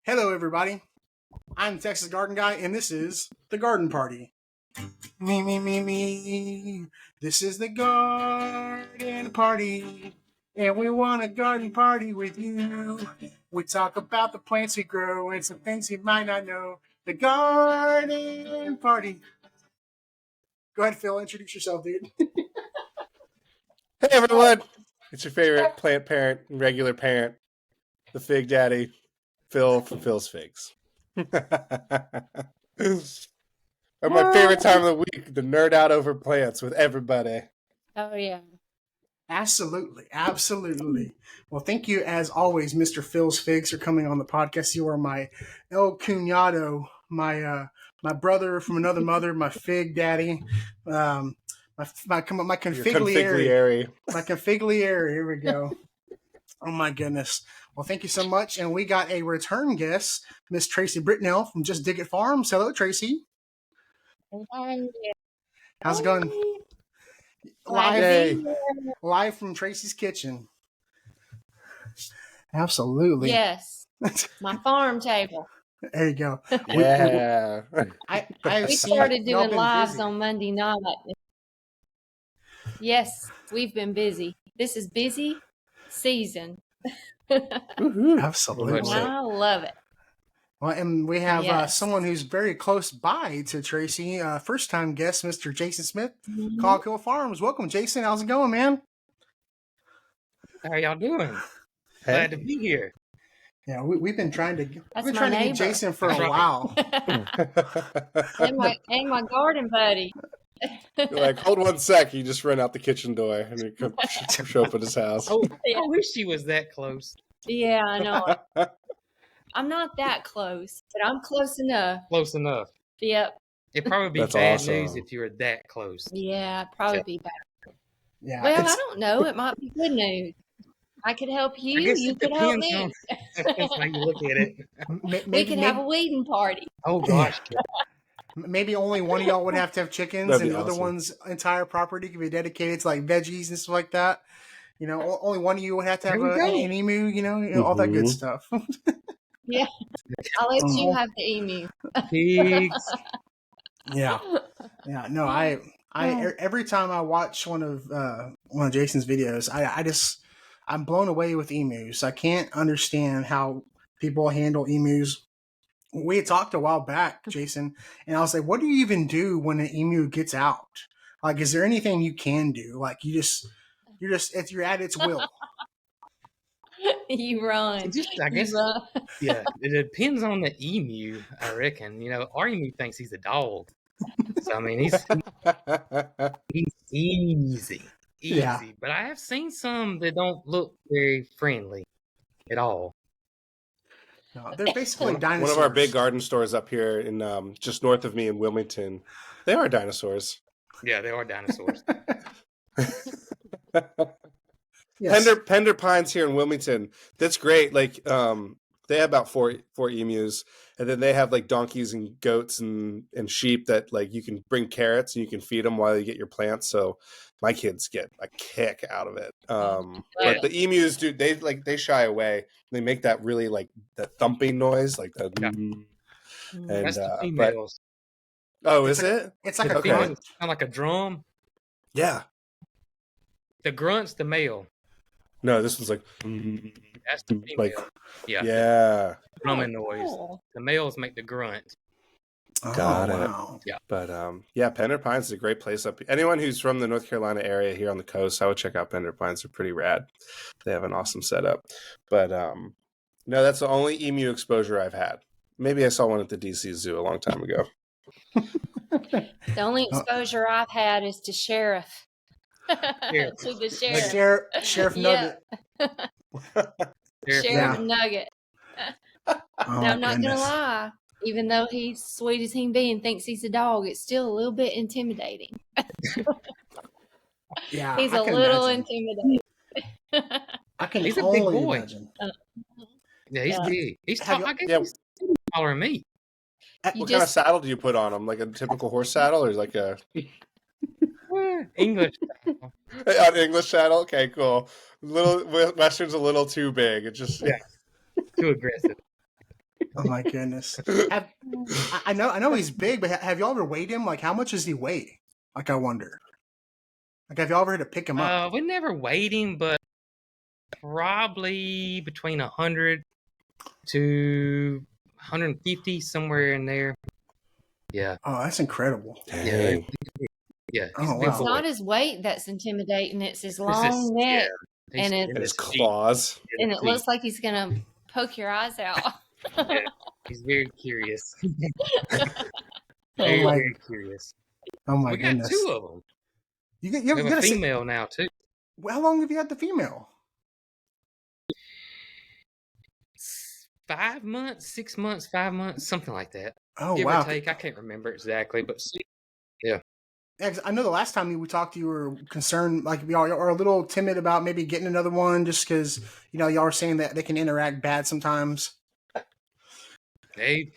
Hello, everybody. I'm Texas Garden Guy, and this is the Garden Party. Me. This is the Garden Party, and we want a garden party with you. We talk about the plants we grow and some things you might not know. The Garden Party. Go ahead, Phil. Introduce yourself, dude. Hey, everyone. It's your favorite plant parent and regular parent, the Fig Daddy, Phil from Phil's Figs. Or my favorite time of the week, the nerd out over plants with everybody. Oh, yeah. Absolutely. Well, thank you, as always, Mr. Phil's Figs, for coming on the podcast. You are my El Cuñado, my brother from another mother, my Fig Daddy, my configliere. My configliere. Here we go. Oh, my goodness. Well, thank you so much. And we got a return guest, Miss Tracey Britnell from Just Diggin Farms. Hello, Tracey. Hi. How's it going? Live from Tracy's kitchen. Absolutely. Yes. My farm table. There you go. Yeah. We started doing lives on Monday night. Yes, we've been busy. This is busy season. Absolutely. I love it. Well, and we have someone who's very close by to Tracey. First-time guest, Mr. Jason Smith, Caldwell Farms. Welcome, Jason. How's it going, man? How y'all doing? Glad to be here. Yeah, we've been trying to get Jason for a That's while. and my garden buddy. You're like, hold one sec. You just run out the kitchen door and you come show up at his house. Oh, I wish she was that close. Yeah, I know. I'm not that close, but I'm close enough. Close enough. Yep. It'd probably be That's bad awesome. news if you were that close. Yeah, it'd probably be bad. Yeah. Well, I don't know. It might be good news. I could help you. You could help me. That's how you look at it. We could have a weeding party. Oh, gosh. Maybe only one of y'all would have to have chickens, That'd and be the other awesome. one's entire property could be dedicated to like veggies and stuff like that. You know, only one of you would have to have an emu. You know, all that good stuff. Yeah, I'll let you have the emu. Pigs. Yeah. No, I every time I watch one of Jason's videos, I'm blown away with emus. I can't understand how people handle emus. We had talked a while back, Jason, and I was like, "What do you even do when an emu gets out? Like, is there anything you can do? Like, you're at its will." You run. I guess, yeah, it depends on the emu, I reckon. You know, our emu thinks he's a dog. So, I mean, he's easy. Yeah. But I have seen some that don't look very friendly at all. No, they're basically dinosaurs. One of our big garden stores up here in just north of me in Wilmington, they are dinosaurs. Yeah, they are dinosaurs. Yes. Pender Pines here in Wilmington. That's great. Like, they have about four emus, and then they have like donkeys and goats and sheep that like you can bring carrots and you can feed them while you get your plants. So my kids get a kick out of it. But the emus, dude, they shy away. They make that really like the thumping noise, like the. Yeah. And That's the females. Is it? It's like a Okay. grunt. Kind of like a drum. Yeah. The grunt's the male. No, this one's like. That's the female. Like, yeah. Drumming noise. Cool. The males make the grunt. Got it. Wow. Yeah. But Pender Pines is a great place up. Anyone who's from the North Carolina area here on the coast, I would check out Pender Pines. They're pretty rad. They have an awesome setup. But no, that's the only emu exposure I've had. Maybe I saw one at the DC Zoo a long time ago. The only exposure I've had is to Sheriff. Sheriff. To the Sheriff. Sheriff Nugget. Sheriff Nugget. Oh, Now, I'm not goodness. going to lie. Even though he's sweet as he can be and thinks he's a dog, it's still a little bit intimidating. Yeah, He's I a can little imagine. intimidating. I can He's a only big boy. imagine. Yeah, he's big. He's Have tall. I guess Yeah. he's taller than me. What kind of saddle do you put on them? Like a typical horse saddle, or like a English. an English saddle? Okay, cool. Western's a little too big. It just Yeah. Too aggressive. Oh my goodness. I know he's big, but have y'all ever weighed him? Like, how much does he weigh? Like, I wonder. Like, have y'all ever had to pick him up? We never weighed him, but probably between 100 to 150, somewhere in there. Yeah. Oh, that's incredible. Dang. Yeah. Oh, He's a big wow. It's boy. not his weight that's intimidating. It's his It's long just- neck, yeah. and And his claws. and it looks like he's gonna poke your eyes out. Yeah. He's very curious. Oh very, my, very curious. oh my We got goodness. 2 of them. You We have a gotta say, female now too. how long have you had the female? 5 months, 6 months, 5 months, something like that. Oh, Give wow. or take. I can't remember exactly, but Yeah, 'cause I know the last time we talked, you were concerned, like y'all are a little timid about maybe getting another one, just because y'all were saying that they can interact bad sometimes. they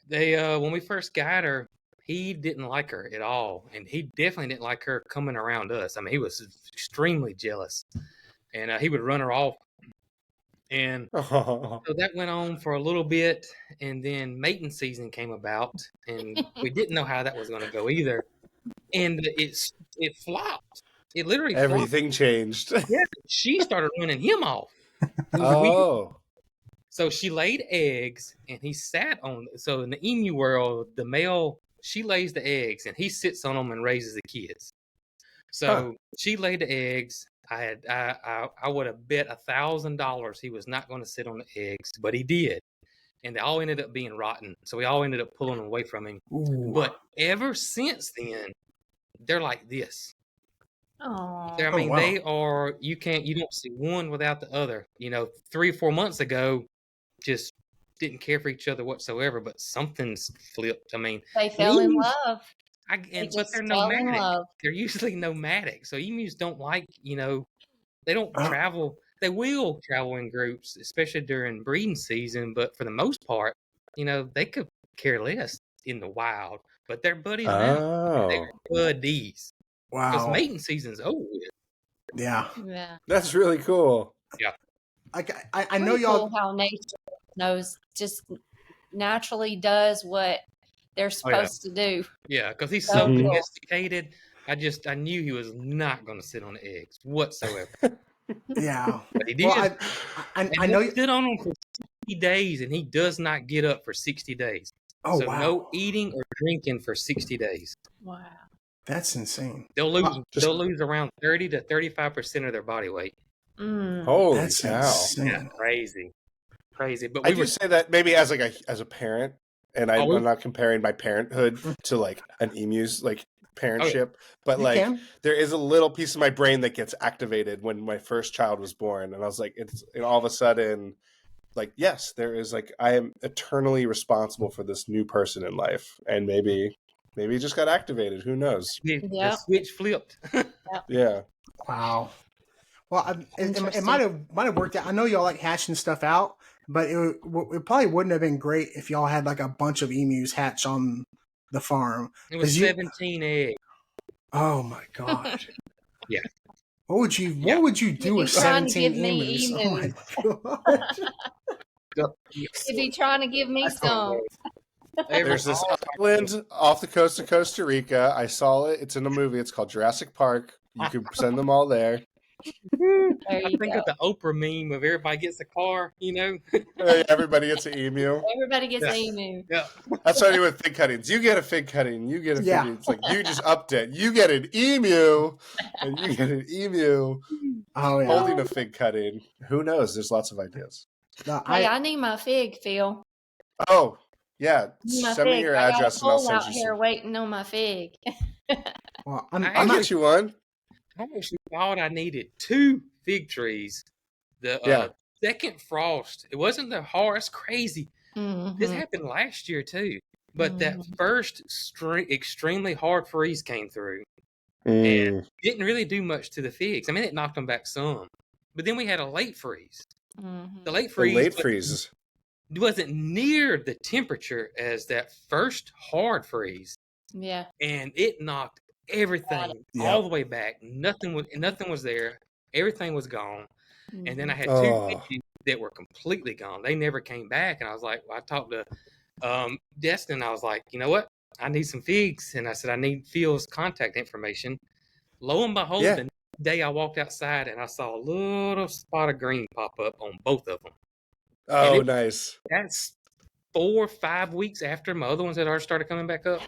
when we first got her, he didn't like her at all, and he definitely didn't like her coming around us. I mean, he was extremely jealous, and he would run her off. And Oh. so that went on for a little bit, and then mating season came about, and we didn't know how that was going to go either. And it flopped. It literally flopped. Everything changed. Yeah, she started running him off. It was weird. Oh. So she laid eggs, and he sat on. So in the emu world, the male, she lays the eggs, and he sits on them and raises the kids. So she laid the eggs. I would have bet $1,000 he was not going to sit on the eggs, but he did, and they all ended up being rotten. So we all ended up pulling them away from him. Ooh. But ever since then, they're like this. Oh, I mean, wow. they are. You don't see one without the other. 3 or 4 months ago, just didn't care for each other whatsoever. But something's flipped. I mean, they fell in emus- love. but just they're fell in nomadic. love. They're usually nomadic. So emus don't like, they don't Oh. travel. They will travel in groups, especially during breeding season. But for the most part, they could care less in the wild. But they're buddies now. Oh. They're buddies. Because Wow. mating season's over with. Yeah. Yeah, That's really cool. I know pretty y'all. cool how nature knows, just naturally does what they're supposed to do. Yeah, because he's So so cool. domesticated. I knew he was not going to sit on the eggs whatsoever. Yeah. But he did. Well, I know. He stood on them for 60 days, and he does not get up for 60 days. Oh, So wow. no eating or drinking for 60 days. Wow. That's insane. They'll lose. Wow. They'll lose around 30 to 35% of their body weight. Mm. Holy That's cow. insane. Yeah, crazy. But I we do were say that maybe as a parent, and Oh, we- I'm not comparing my parenthood to like an emu's like parentship, but You like can. there is a little piece of my brain that gets activated when my first child was born, and I was like, and all of a sudden, like, yes, there is like I am eternally responsible for this new person in life, and maybe it just got activated. Who knows? the Yep. switch flipped. Yeah. Wow. Well, it Interesting. might have worked out. I know y'all like hashing stuff out, but it probably wouldn't have been great if y'all had like a bunch of emus hatch on the farm. It was 'Cause you- 17 eggs. Oh my god. Yeah. What would you do You'd with be trying to 17 give me emus? Oh my emus. god. He'd be trying to give me some. There's this island off the coast of Costa Rica. I saw it. It's in a movie. It's called Jurassic Park. You can send them all there. There I you think go. of the Oprah meme of everybody gets a car, Everybody gets an emu. Everybody gets Yeah. an emu. Yeah. That's what I do with fig cuttings. You get a fig cutting. You get a fig Yeah. cutting. It's like you just upped it. You get an emu, and you get an emu Oh yeah. holding a fig cutting. Who knows? There's lots of ideas. No, Hey, I need my fig, Phil. Oh, yeah. My Send me fig. your I got a address and I'll pole send out you here some. waiting on my fig. well, I I'm I'll not. get you one. I actually thought I needed 2 fig trees. The Yeah. second frost, it wasn't the hardest, crazy. This Mhm. happened last year too. But that Mhm. first extremely hard freeze came through. Mm. Didn't really do much to the figs. I mean, it knocked them back some. But then we had a late freeze. Mhm. The late The freeze late freezes. wasn't near the temperature as that first hard freeze. Yeah. And it knocked everything Yeah. all the way back. Nothing was there. Everything was gone. And then I had 2 Oh. fishes that were completely gone. They never came back. And I was like, well, I talked to Destin. I was like, you know what? I need some figs. And I said, I need Phil's contact information. Lo and behold, Yeah. the next day I walked outside and I saw a little spot of green pop up on both of them. Oh, nice. That's 4 or 5 weeks after my other ones had already started coming back up.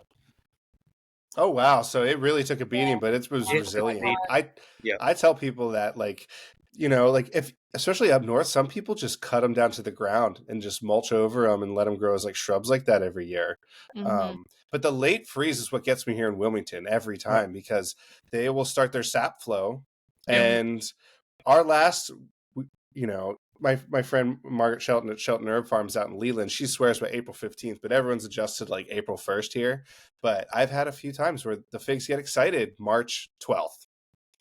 Oh wow! So it really took a beating, but it was It- resilient. Yeah. I tell people that, like, you know, like if especially up north, some people just cut them down to the ground and just mulch over them and let them grow as like shrubs like that every year. Mhm. But the late freeze is what gets me here in Wilmington every time because they will start their sap flow, Yeah. and our last, you know. My friend Margaret Shelton at Shelton Herb Farms out in Leland, she swears by April 15th, but everyone's adjusted like April 1st here. But I've had a few times where the figs get excited March 12th.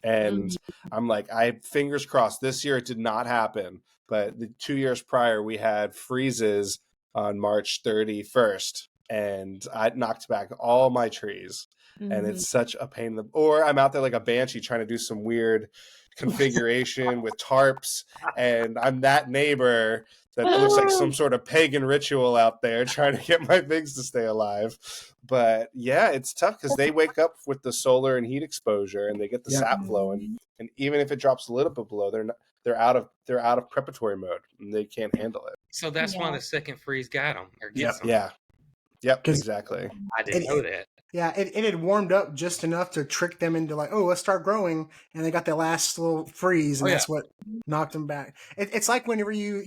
And I'm like, fingers crossed. This year it did not happen. But the 2 years prior, we had freezes on March 31st. And I knocked back all my trees. And it's such a pain in the... Or I'm out there like a banshee trying to do some weird configuration with tarps, and I'm that neighbor that looks like some sort of pagan ritual out there trying to get my pigs to stay alive. But yeah, it's tough because they wake up with the solar and heat exposure and they get the sap flowing, and even if it drops a little bit below, they're out of preparatory mode and they can't handle it. So that's why the second freeze got them or gets them. Yep, exactly. I didn't know that. Yeah, it had warmed up just enough to trick them into like, oh, let's start growing, and they got that last little freeze, and that's what knocked them back. It's like whenever you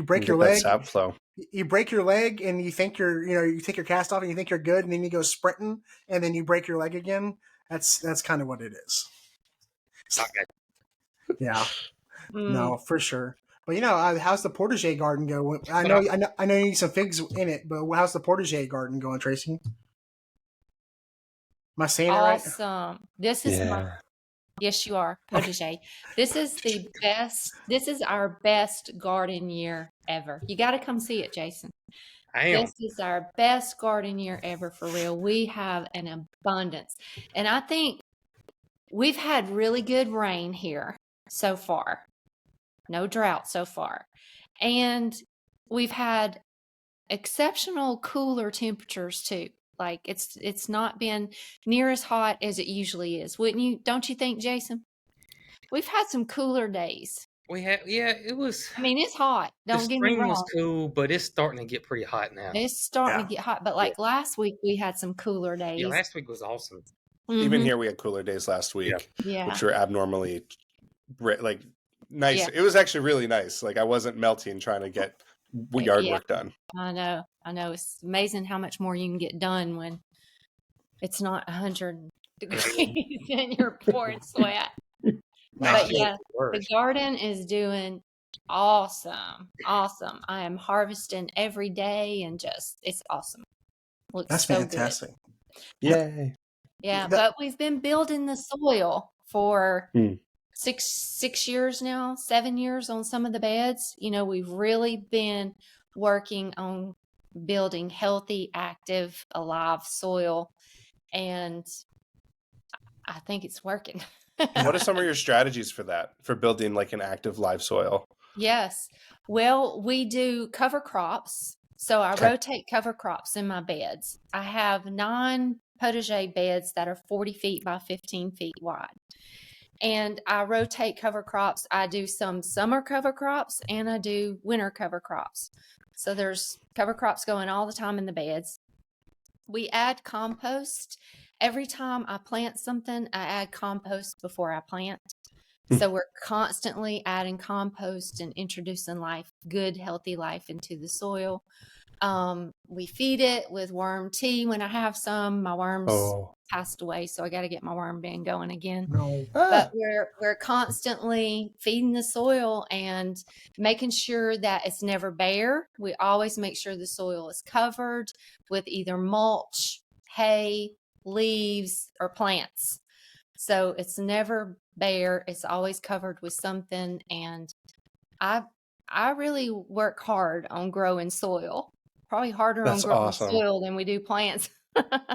break your leg, sap flow. You break your leg, and you think you take your cast off, and you think you're good, and then you go sprinting, and then you break your leg again. That's kind of what it is. Okay. Yeah, no, for sure. But how's the Potager garden going? I know you need some figs in it, but how's the Potager garden going, Tracy? Am I saying it right? Awesome. This is yes, you are, Potager. This is the best. This is our best garden year ever. You got to come see it, Jason. I am. This is our best garden year ever, for real. We have an abundance, and I think we've had really good rain here so far. No drought so far, and we've had exceptional cooler temperatures too. Like it's not been near as hot as it usually is. Wouldn't you? Don't you think, Jason? We've had some cooler days. We had, it was. I mean, it's hot. Don't get me spring wrong. was cool, but it's starting to get pretty hot now. It's starting to get hot. But like last week, we had some cooler days. Yeah, last week was awesome. Even here, we had cooler days last week, which were abnormally like nice. Yeah. It was actually really nice. Like I wasn't melting trying to get yard work done. I know. It's amazing how much more you can get done when it's not 100 degrees and you're pouring sweat. But yeah, the garden is doing awesome. I am harvesting every day and it's awesome. Looks That's so fantastic. Good. Yay. Yeah, but we've been building the soil for 6 years now, 7 years on some of the beds. We've really been working on building healthy, active, alive soil, and I think it's working. What are some of your strategies for that, for building like an active live soil? Yes. Well, we do cover crops. So I rotate cover crops in my beds. I have 9 potager beds that are 40 feet by 15 feet wide. And I rotate cover crops. I do some summer cover crops and I do winter cover crops. So there's cover crops going all the time in the beds. We add compost. Every time I plant something, I add compost before I plant. So we're constantly adding compost and introducing good, healthy life into the soil. We feed it with worm tea when I have some. My worms passed away, so I got to get my worm bin going again. But we're constantly feeding the soil and making sure that it's never bare. We always make sure the soil is covered with either mulch, hay, leaves, or plants. So it's never bare. It's always covered with something. And I really work hard on growing soil. Probably harder on growing soil than we do plants.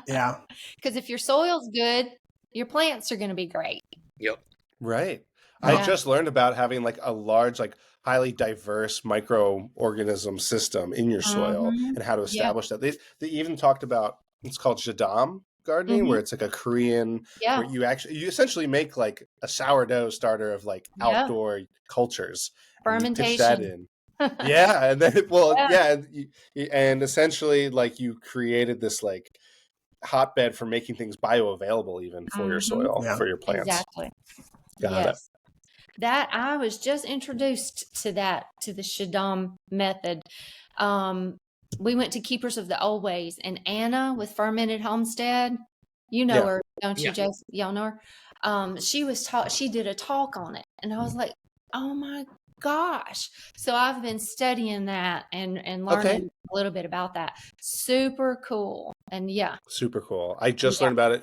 Yeah. Because if your soil's good, your plants are going to be great. Yep. Right. I just learned about having like a large, like highly diverse microorganism system in your soil Mhm. and how to Yep. establish that. They even talked about, it's called Jadam gardening, where Mhm. it's like a Korean, where Yeah. you essentially make like a sourdough starter of like Yeah. outdoor cultures, and you pitch that Fermentation. in. Yeah, and then Yeah. yeah, and essentially like you created this like hotbed for making things bioavailable even for your Mhm. soil, Yeah. for your plants. Exactly. Got it. Yes. That I was just introduced to the Shaddam method. We went to Keepers of the Old Ways, and Anna with Fermented Homestead, you know Yeah. her, don't you, Yeah. Jason? Y'all know her. She did a talk on it, and I was like, oh my gosh! So I've been studying that and learning a little bit about that. Super cool, and yeah, Super cool. I just yeah. learned about it.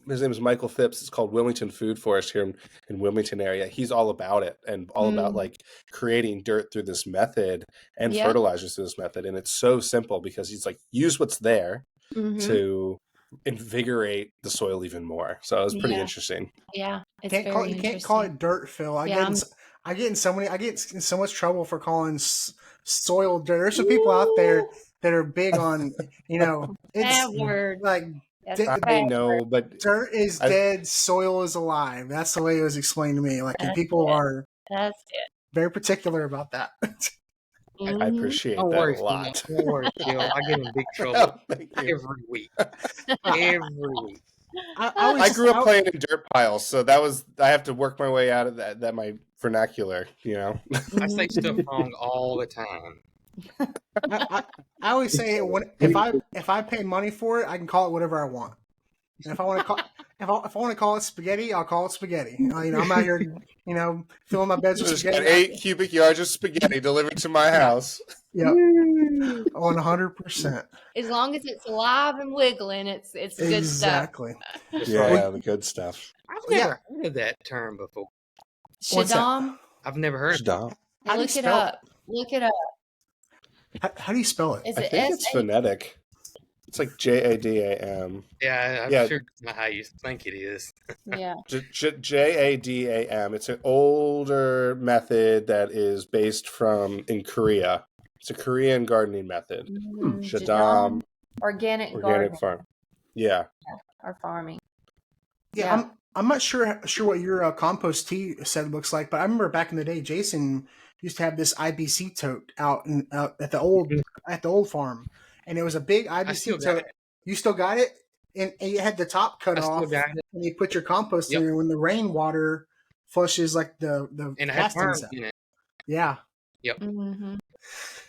His name is Michael Phipps. It's called Wilmington Food Forest here in Wilmington area. He's all about it and all about like creating dirt through this method and Yeah. fertilizers through this method. And it's so simple because he's like, use what's there Mhm. to invigorate the soil even more. So it was pretty Yeah. interesting. Yeah, it's You very can't call interesting. it dirt, Phil. Yeah, I get in so much trouble for calling soil dirt. There's some people out there that are big on, bad it's word. like That's a I bad know, but dirt is I, dead, soil is alive. That's the way it was explained to me. Like, and That's people it. are That's it. very particular about that. I Mhm. appreciate Don't that worry, a Phil. lot. Don't worry, Phil. I get in big trouble Oh, thank you. every week. Every week. I grew up playing in dirt piles, so I have to work my way out of that my vernacular, I say stuff Mhm. wrong all the time. I always say if I pay money for it, I can call it whatever I want. And if I want to call if I want to call it spaghetti, I'll call it spaghetti. I'm out here, filling my beds with Just got spaghetti. 8 cubic yards of spaghetti delivered to my house. Yep, 100%. As long as it's alive and wiggling, it's good stuff. Exactly. That's Yeah, right. the good stuff. I've never heard of that term before. What's that? Shaddam, I've never heard of it. Stop. How do you look it spell up. Look it up. How do you spell it? Is I it think it's S-H? phonetic. It's like Jadam. Yeah, I'm Yeah. sure it's not how you think it is. Yeah. Jadam. It's an older method that is based in Korea. It's a Korean gardening method. Jadam Organic organic gardening farm. Yeah. or farming. Yeah, I'm not sure what your compost tea set looks like, but I remember back in the day, Jason used to have this IBC tote out at the old farm, and it was a big I IBC still got tote. it. You still got it, and it had the top cut I still off, got it. and you put your compost Yep. in, and when the rainwater flushes like the And it had castings worms out. in it. Yeah, Mm-hmm.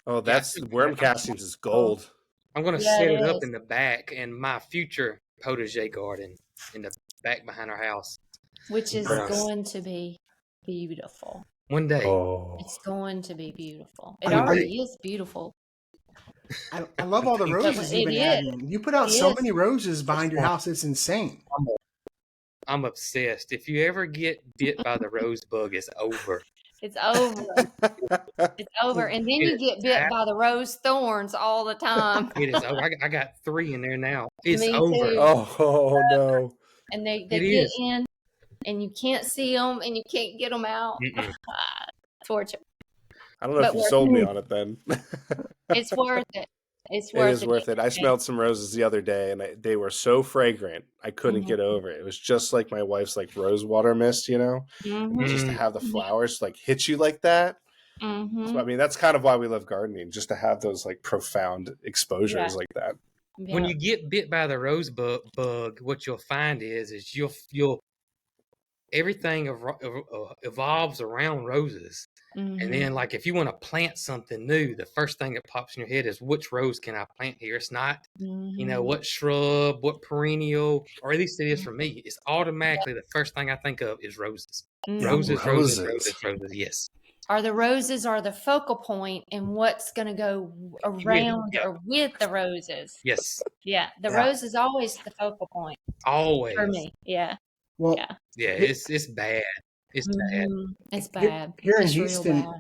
Oh, that's worm castings is gold. I'm going to Yeah, set it it up is. in the back in my future potager garden in the back behind our house. Which is Nice. going to be beautiful. One day. Oh. It's going to be beautiful. It I mean, already is beautiful. I love all the It roses you've been is. adding. You put out It so is. many roses behind your house; it's insane. I'm obsessed. If you ever get bit by the rose bug, it's over. It's over. It's over. And then you get bit by the rose thorns all the time. It is over. I got 3 in there now. It's Me over. too. Oh no. And they It get is. in, and you can't see them, and you can't get them out. Mm-mm. Torture. I don't know But if you worth sold me it. on it then. It's worth it. It's It worth is worth it. I smelled some roses the other day, and they were so fragrant. I couldn't get over it. It was just like my wife's like rose water mist, Mm-hmm. just to have the flowers like hit you like that. Mm-hmm. So I mean, that's kind of why we love gardening, just to have those like profound exposures like that. Yeah. When you get bit by the rose bug, what you'll find is you'll everything evolves around roses. Mm-hmm. And then, like, if you want to plant something new, the first thing that pops in your head is which rose can I plant here? It's not, what shrub, what perennial, or at least it is for me. It's automatically the first thing I think of is roses. Mm-hmm. Roses. Yes. Are the roses are the focal point, and what's going to go around or with the roses? Yes. Yeah, the rose is always the focal point Always. for me. Yeah. Well, Yeah, it's bad. It's bad. It's bad. Here in It's real Houston, bad.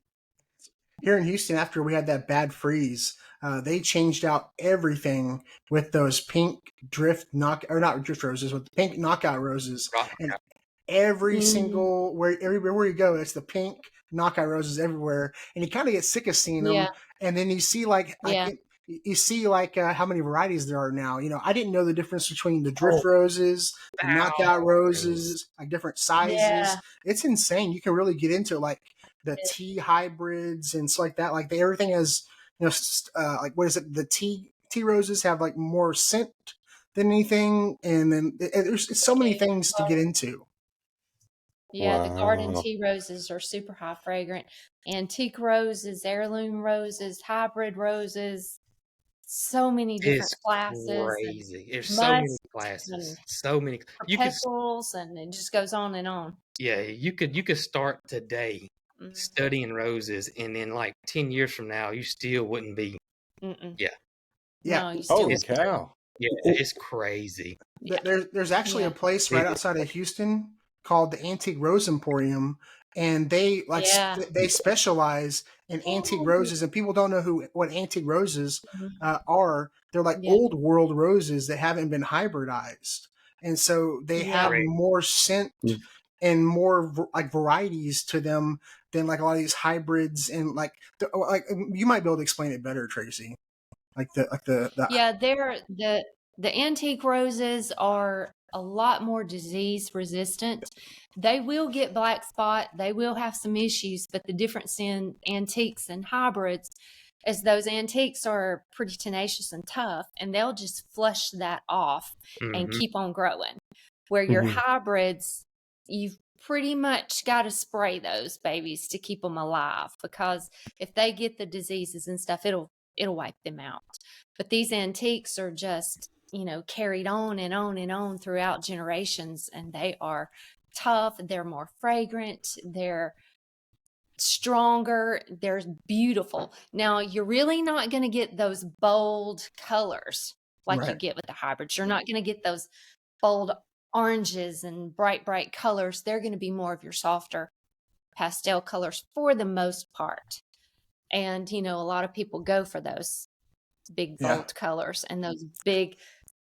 here in Houston, after we had that bad freeze, they changed out everything with those pink not drift roses, with the pink knockout roses, and every single everywhere you go, it's the pink knockout roses everywhere, and you kind of get sick of seeing them. Yeah. And then you see like Yeah. you see like how many varieties there are now. I didn't know the difference between the drift Oh, roses, the knockout thousands. roses, like different sizes. Yeah. It's insane. You can really get into like the tea hybrids and stuff like that. Like everything has, like what is it? The tea roses have like more scent than anything, and then there's so many things to get into. Yeah, the garden Wow. tea roses are super high fragrant. Antique roses, heirloom roses, hybrid roses, so many different It's classes and crazy. There's so many musk classes. and So many. You could, perpetuals, and it just goes on and on. yeah, you could start today Mm. studying roses, and then like 10 years from now, you still wouldn't be. Mm-mm. Yeah. Yeah. No, you still Holy wouldn't. cow. Yeah, it's crazy. Yeah. There's actually Yeah. a place right outside of Houston called the Antique Rose Emporium, and they like Yeah. they specialize in antique roses, and people don't know what antique roses are. They're like Yeah. old world roses that haven't been hybridized, and so they Yeah. have Right. more scent and more like varieties to them than like a lot of these hybrids. And like you might be able to explain it better, Tracy. Like the Yeah, the antique roses are a lot more disease resistant. They will get black spot, they will have some issues, but the difference in antiques and hybrids is those antiques are pretty tenacious and tough, and they'll just flush that off and Mhm. keep on growing. Where your Mhm. hybrids, you've pretty much got to spray those babies to keep them alive, because if they get the diseases and stuff, it'll wipe them out. But these antiques are just, carried on and on and on throughout generations, and they are tough, they're more fragrant, they're stronger, they're beautiful. Now, you're really not going to get those bold colors like you Right. get with the hybrids. You're not going to get those bold oranges and bright colors. They're going to be more of your softer pastel colors for the most part. And, a lot of people go for those big, Yeah. bold colors and those big,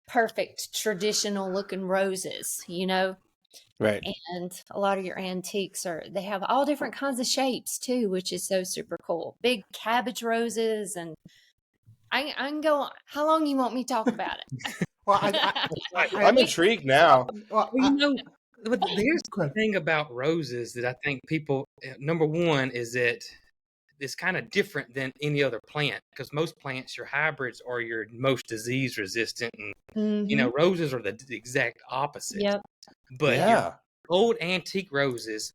perfect, traditional looking roses, Right. And a lot of your antiques they have all different kinds of shapes too, which is so super cool. Big cabbage roses, and I can go, how long you want me to talk about it? Well, I'm intrigued now. well, Well, but there's go the ahead. thing about roses that I think people, number one, is that it's kind of different than any other plant, because most plants, your hybrids are your most disease resistant, and Mhm. roses are the exact opposite. Yep. But your Yeah. old antique roses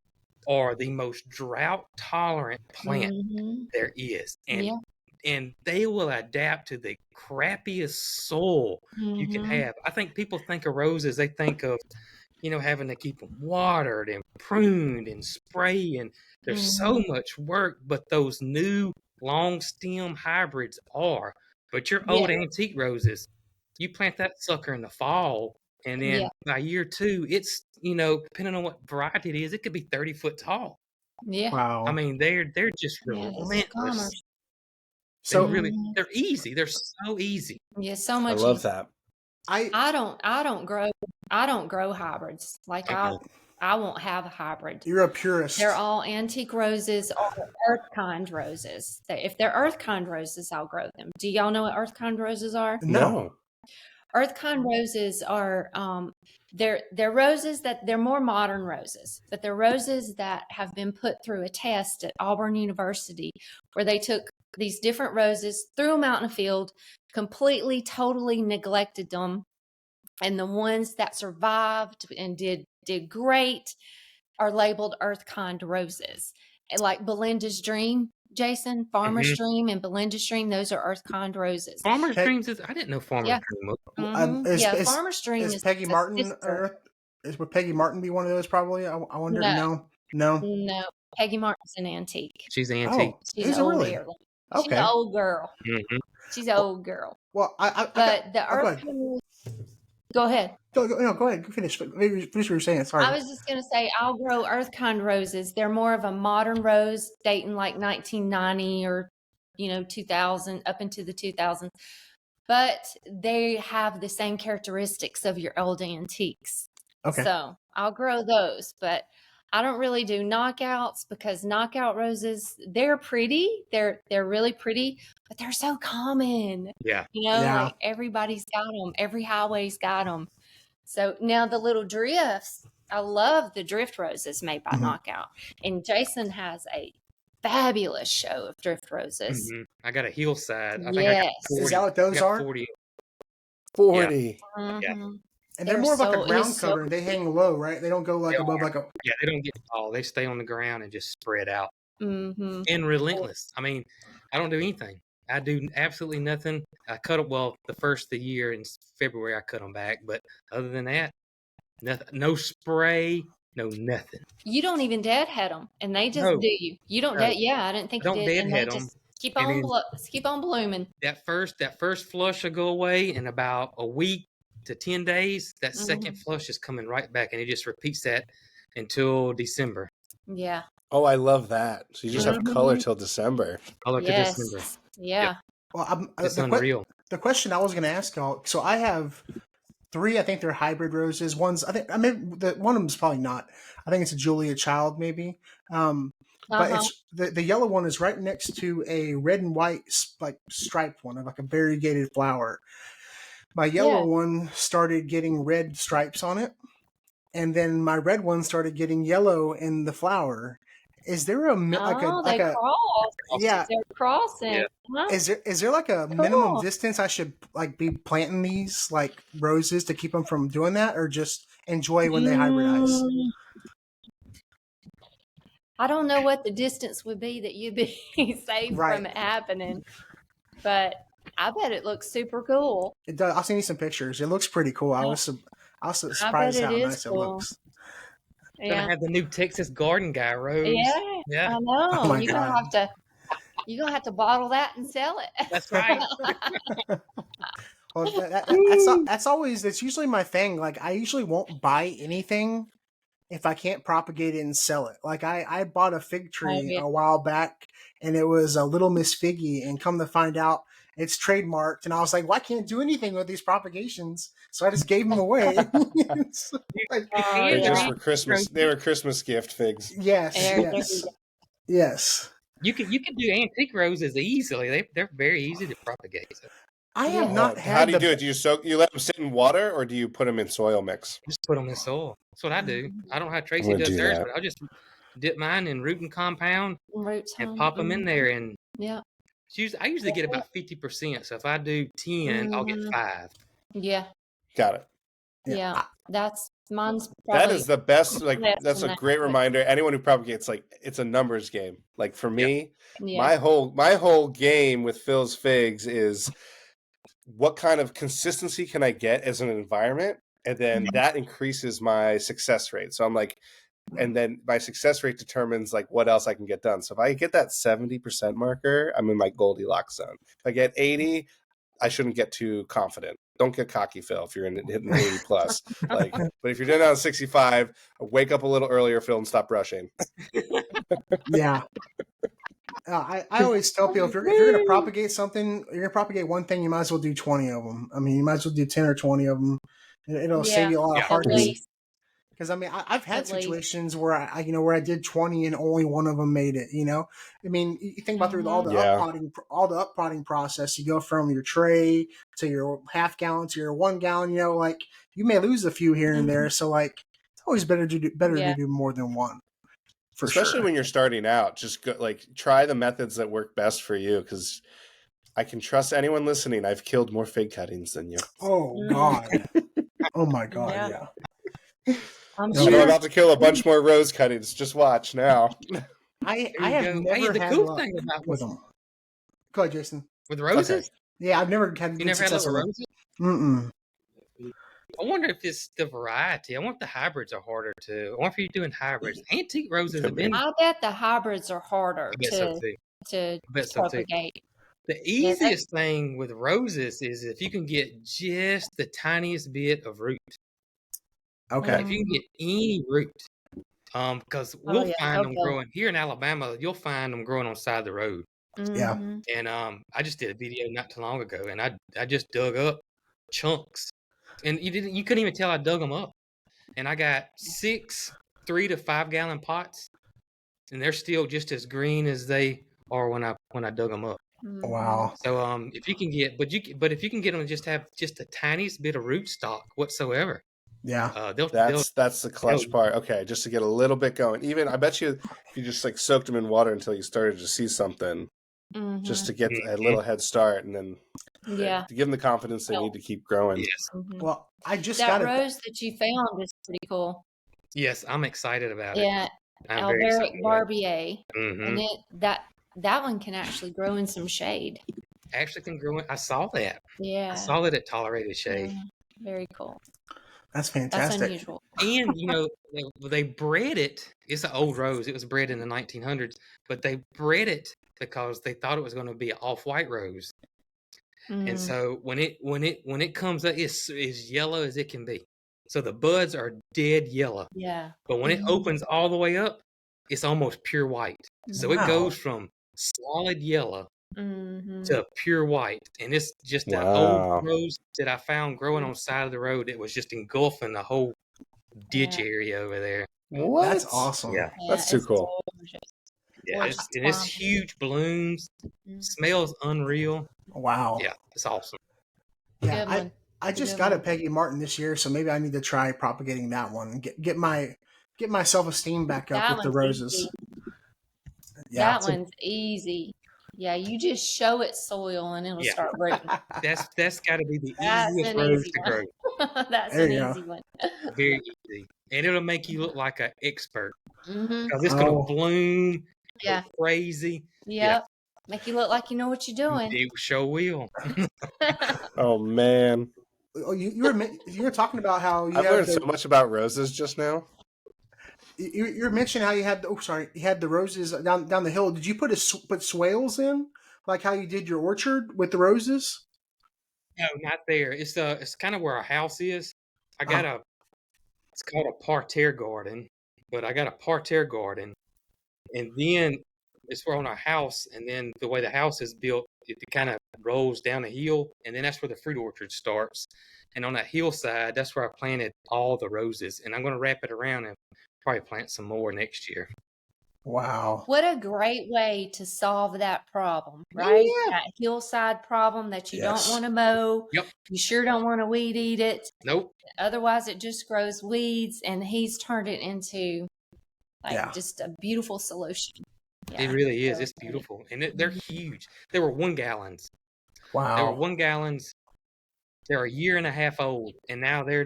are the most drought tolerant plant Mhm. there is, and Yeah. and they will adapt to the crappiest soil you can Mhm. have. I think people think of roses, they think of having to keep them watered and pruned and spray, and there's so Mhm. much work. But those new long stem hybrids are. But your Yeah. old antique roses, you plant that sucker in the fall, and then Yeah. by year 2, it's depending on what variety it is, it could be 30 foot tall. Yeah. Wow. I mean, they're just Yeah, it's relentless. commerce. They So really, Mhm. they're easy. They're so easy. Yeah, so I much love easier. that. I don't grow hybrids. Like Uh-uh. I won't have a hybrid. you're a purist. They're all antique roses or earth kind roses. If they're earth kind roses, I'll grow them. Do y'all know what earth kind roses are? No. Earth kind roses are they're roses that they're more modern roses, but they're roses that have been put through a test at Auburn University, where they took these different roses, threw them out in a field, completely, totally neglected them, and the ones that survived and did great are labeled earth kind roses. And like Belinda's Dream, Jason, Farmer's Mhm. Dream and Belinda's Dream, those are earth kind roses. Farmer's Hey. Dreams is, I didn't know Farmer's Yeah. Dream was. Yeah, Farmer's Dream is is Peggy a Martin sister. would Peggy Martin be one of those? Probably. I wonder. No. No. No, Peggy Martin's an antique. She's antique. Oh, She's is an it old really? heirloom. She's Okay. an old girl. Mhm. She's an old girl. Well, I But the go earth ahead. kind, go ahead. Go ahead. Finish. Finish what you were saying. Sorry. I was just going to say, I'll grow earth kind roses. They're more of a modern rose, dating like 1990 or 2000 up into the 2000s. But they have the same characteristics of your old antiques. Okay. So I'll grow those. But I don't really do knockouts because knockout roses, they're pretty. They're really pretty, but they're so common. Yeah. Like everybody's got them. Every highway's got them. So now the little drifts, I love the drift roses made by Knockout. And Jason has a fabulous show of drift roses. I got a hillside. I think I got Yes. 40. Is that what those are? 40. 40. And they're more of like a ground cover. They hang low, right? They don't go like above like a. Yeah, they don't get tall. They stay on the ground and just spread out. And relentless. I mean, I don't do anything. I do absolutely nothing. I cut them. Well, the first of the year in February, I cut them back. But other than that, nothing. No spray. No nothing. You don't even deadhead them, and they just do you. You don't. I didn't think you did. Deadhead them. Just keep on blooming. That first flush will go away in about a week to 10 days. That second flush is coming right back, and it just repeats that until December. Yeah. Oh, I love that. So you just have color till December. Color to December. Yeah. Well, it's unreal. The question I was going to ask y'all. So I have 3. I think they're hybrid roses. One of them is probably not. I think it's a Julia Child, maybe. But it's the yellow one is right next to a red and white like striped one of like a variegated flower. My yellow one started getting red stripes on it, and then my red one started getting yellow in the flower. Is there a they cross? Yeah, they're crossing. Yeah. Huh? Is there like a minimum distance I should like be planting these like roses to keep them from doing that, or just enjoy when they hybridize? I don't know what the distance would be that you'd be saved from it happening, but I bet it looks super cool. It does. I'll send you some pictures. It looks pretty cool. I was surprised how nice it looks. Yeah. Gonna have the new Texas garden guy rose. Yeah. I know. Oh you're gonna have to bottle that and sell it. That's right. Well, that's usually my thing. Like I usually won't buy anything if I can't propagate it and sell it. Like I bought a fig tree a while back, and it was a Little Miss Figgy, and come to find out it's trademarked, and I was like, well, I can't do anything with these propagations, so I just gave them away. They just were Christmas. They were Christmas gift figs. Yes. You can do antique roses easily. They're very easy to propagate. I have not had. How do you do it? Do you let them sit in water, or do you put them in soil mix? Just put them in soil. That's what I do. I don't know how Tracey does hers, but I'll just dip mine in root and compound and pop them in there. And I usually get about 50%. So if I do 10, I'll get 5. Yeah. Got it. Yeah. That's mine's. That is the best. Like that's a great reminder. Anyone who propagates, like it's a numbers game. Like for me, my whole game with Phil's figs is what kind of consistency can I get as an environment, and then that increases my success rate. So I'm like, and then my success rate determines like what else I can get done. So if I get that 70% marker, I'm in my Goldilocks zone. If I get 80, I shouldn't get too confident. Don't get cocky, Phil, if you're hitting 80 plus. But if you're doing that on 65, wake up a little earlier, Phil, and stop brushing. Yeah. I always tell people if you're going to propagate something, you're going to propagate one thing, you might as well do 20 of them. I mean, you might as well do 10 or 20 of them. It'll save you a lot of heartache. Because I mean, I've had situations where I did 20 and only one of them made it. I mean, you think about through all the uppotting process. You go from your tray to your half gallon to your 1 gallon. Like you may lose a few here and there. So like, it's always better to do more than one. Especially when you're starting out, just go, like try the methods that work best for you. Because I can trust anyone listening. I've killed more fig cuttings than you. Oh God! Oh my God! Yeah. I'm about to kill a bunch more rose cuttings. Just watch now. I have never had luck with them. Go ahead, Jason. With roses? Okay. Yeah, I've never had. You never had luck with roses? Mm-mm. I wonder if it's the variety. I wonder if the hybrids are harder too. I wonder if you're doing hybrids. Antique roses have been. I bet the hybrids are harder to propagate. The easiest thing with roses is if you can get just the tiniest bit of root. Okay. If you can get any root, because we'll find them growing here in Alabama. You'll find them growing on the side of the road. Yeah. And I just did a video not too long ago, and I just dug up chunks, and you couldn't even tell I dug them up. And I got 6 3 to 5 gallon pots, and they're still just as green as they are when I dug them up. Wow. So if you can get, but if you can get them to just have just the tiniest bit of rootstock whatsoever, Yeah. they'll That's the clutch part. Okay, just to get a little bit going. Even I bet you if you just like soaked them in water until you started to see something, just to get a little head start, and then Yeah. to give them the confidence they need to keep growing. Yes, Well, I just That got it. rose that you found is pretty cool. yes, I'm excited about it. Yeah, I'm very excited Alberic about Barbier, it. Mhm. and that one can actually grow in some shade. Actually can grow. I saw that. Yeah. I saw that it tolerated shade. Yeah. Very cool. That's That's fantastic. unusual. And they bred it. It's an old rose. It was bred in the 1900s, but they bred it because they thought it was going to be an off-white rose. And so when it comes up, it's as yellow as it can be. So the buds are dead yellow. Yeah. But when it opens all the way up, it's almost pure white. So it Wow. goes from solid yellow to pure white. And it's just an Wow. old rose that I found growing on the side of the road. It was just engulfing the whole ditch area over there. What? That's awesome. Yeah. That's too it's cool. gorgeous. Yeah, Gorgeous it's plant. huge blooms. Smells unreal. Wow. Yeah, it's awesome. Yeah. Good one. I It's a just good got a one. Peggy Martin this year, so maybe I need to try propagating that one and get my self-esteem back up That with the one's roses. easy. Yeah. That one's easy. Yeah, you just show it soil and it'll Yeah. start rooting. That's got to be the That's easiest an rose easy to one. grow. That's There an you go. easy one. Very easy, and it'll make you look like an expert Mm-hmm. because it's gonna Oh. bloom. Yeah. Go crazy. Yep. Make you look like you know what you're doing. It sure will. Oh man, Oh, you were talking about how you I've have learned so much about roses just now. you were mentioning how you had you had the roses down the hill. Did you put swales in like how you did your orchard with the roses? No, not there. It's kind of where our house is. I got it's called a parterre garden, but I got a parterre garden, and then it's where on our house, and then the way the house is built, it kind of rolls down a hill, and then that's where the fruit orchard starts. And on that hillside, that's where I planted all the roses, and I'm going to wrap it around and probably plant some more next year. Wow. What a great way to solve that problem, right? Yeah. That hillside problem that you Yes. don't want to mow. Yep. You sure don't want to weed eat it. Nope. Otherwise, it just grows weeds, and he's turned it into just a beautiful solution. It really is. It's beautiful, and they're huge. They were 1 gallons. Wow. They were 1 gallons. They're a year and a half old, and now they're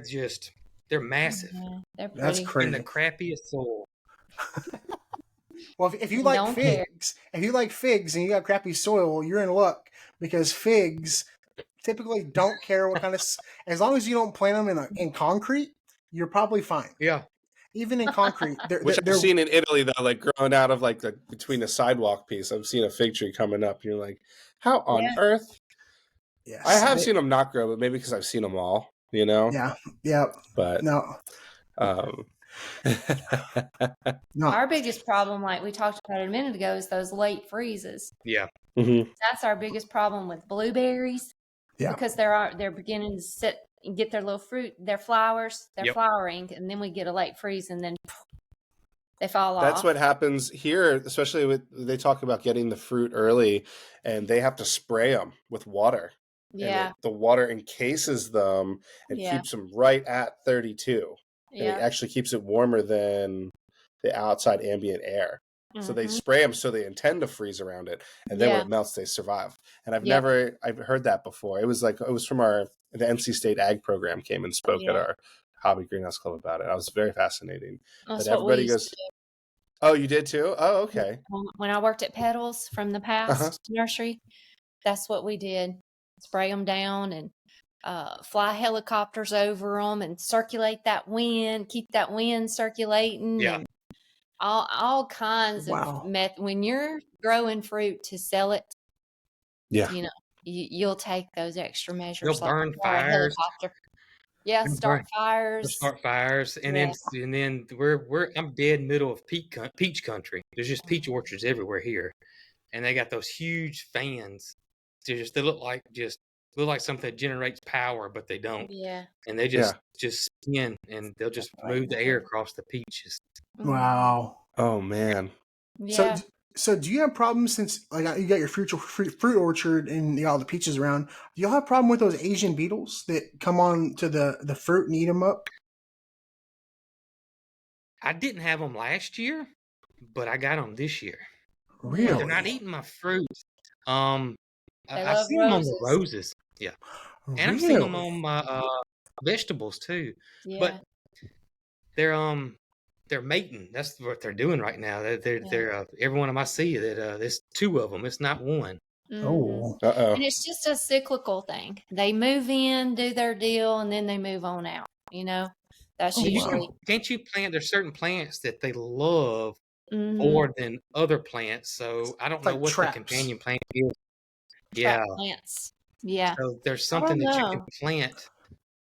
massive. Yeah, they're pretty. That's crazy. In the crappiest soil. Well, if you like Don't care. figs, and you got crappy soil, you're in luck because figs typically don't care what kind of. As long as you don't plant them in concrete, you're probably fine. Yeah. Even in concrete, Which I've seen in Italy though, like growing out of like between the sidewalk piece. I've seen a fig tree coming up, and you're like, how on earth? Yes, I have seen them not grow, but maybe because I've seen them all. You know. Yeah. Yeah. But no. No. Our biggest problem, like we talked about a minute ago, is those late freezes. Yeah. Mm-hmm. That's our biggest problem with blueberries. Yeah. Because they're beginning to sit and get their little fruit, their flowers, they're flowering, and then we get a late freeze, and then they fall off. That's what happens here, especially they talk about getting the fruit early, and they have to spray them with water. Yeah. And the water encases them and keeps them right at 32. And it actually keeps it warmer than the outside ambient air. Mm-hmm. So they spray them so they intend to freeze around it, and then when it melts, they survive. And I've heard that before. It was from the NC State Ag program came and spoke at our Hobby Greenhouse Club about it. I was very fascinating. That's but everybody goes, "Oh, you did too? Oh, okay." When I worked at Petals from the past nursery, that's what we did. Spray them down and fly helicopters over them and circulate that wind, keep that wind circulating. Yeah. And all kinds of when you're growing fruit to sell it, you'll take those extra measures. You'll burn fires. Yeah, start fires. Start fires, and then I'm dead middle of peach country. There's just peach orchards everywhere here, and they got those huge fans. They look like just look like something that generates power, but they don't. Yeah. And they just spin, and they'll just move the air across the peaches. Wow. Oh man. Yeah. So do you have problems since like you got your fruit orchard and all the peaches around? Do y'all have problem with those Asian beetles that come on to the fruit and eat them up? I didn't have them last year, but I got them this year. Really? But they're not eating my fruit. I've love seen them on the roses. roses. Yeah. And Really? I've seen them on my vegetables too. Yeah. But they're mating. That's what they're doing right now. They're every one of them I see that there's two of them. It's not one. Oh. And it's just a cyclical thing. They move in, do their deal, and then they move on out. You know, that's usually. Can't you plant? There's certain plants that they love more than other plants. So I don't know like what traps. the companion plant is. Trap plants. Yeah. So there's something that you can plant.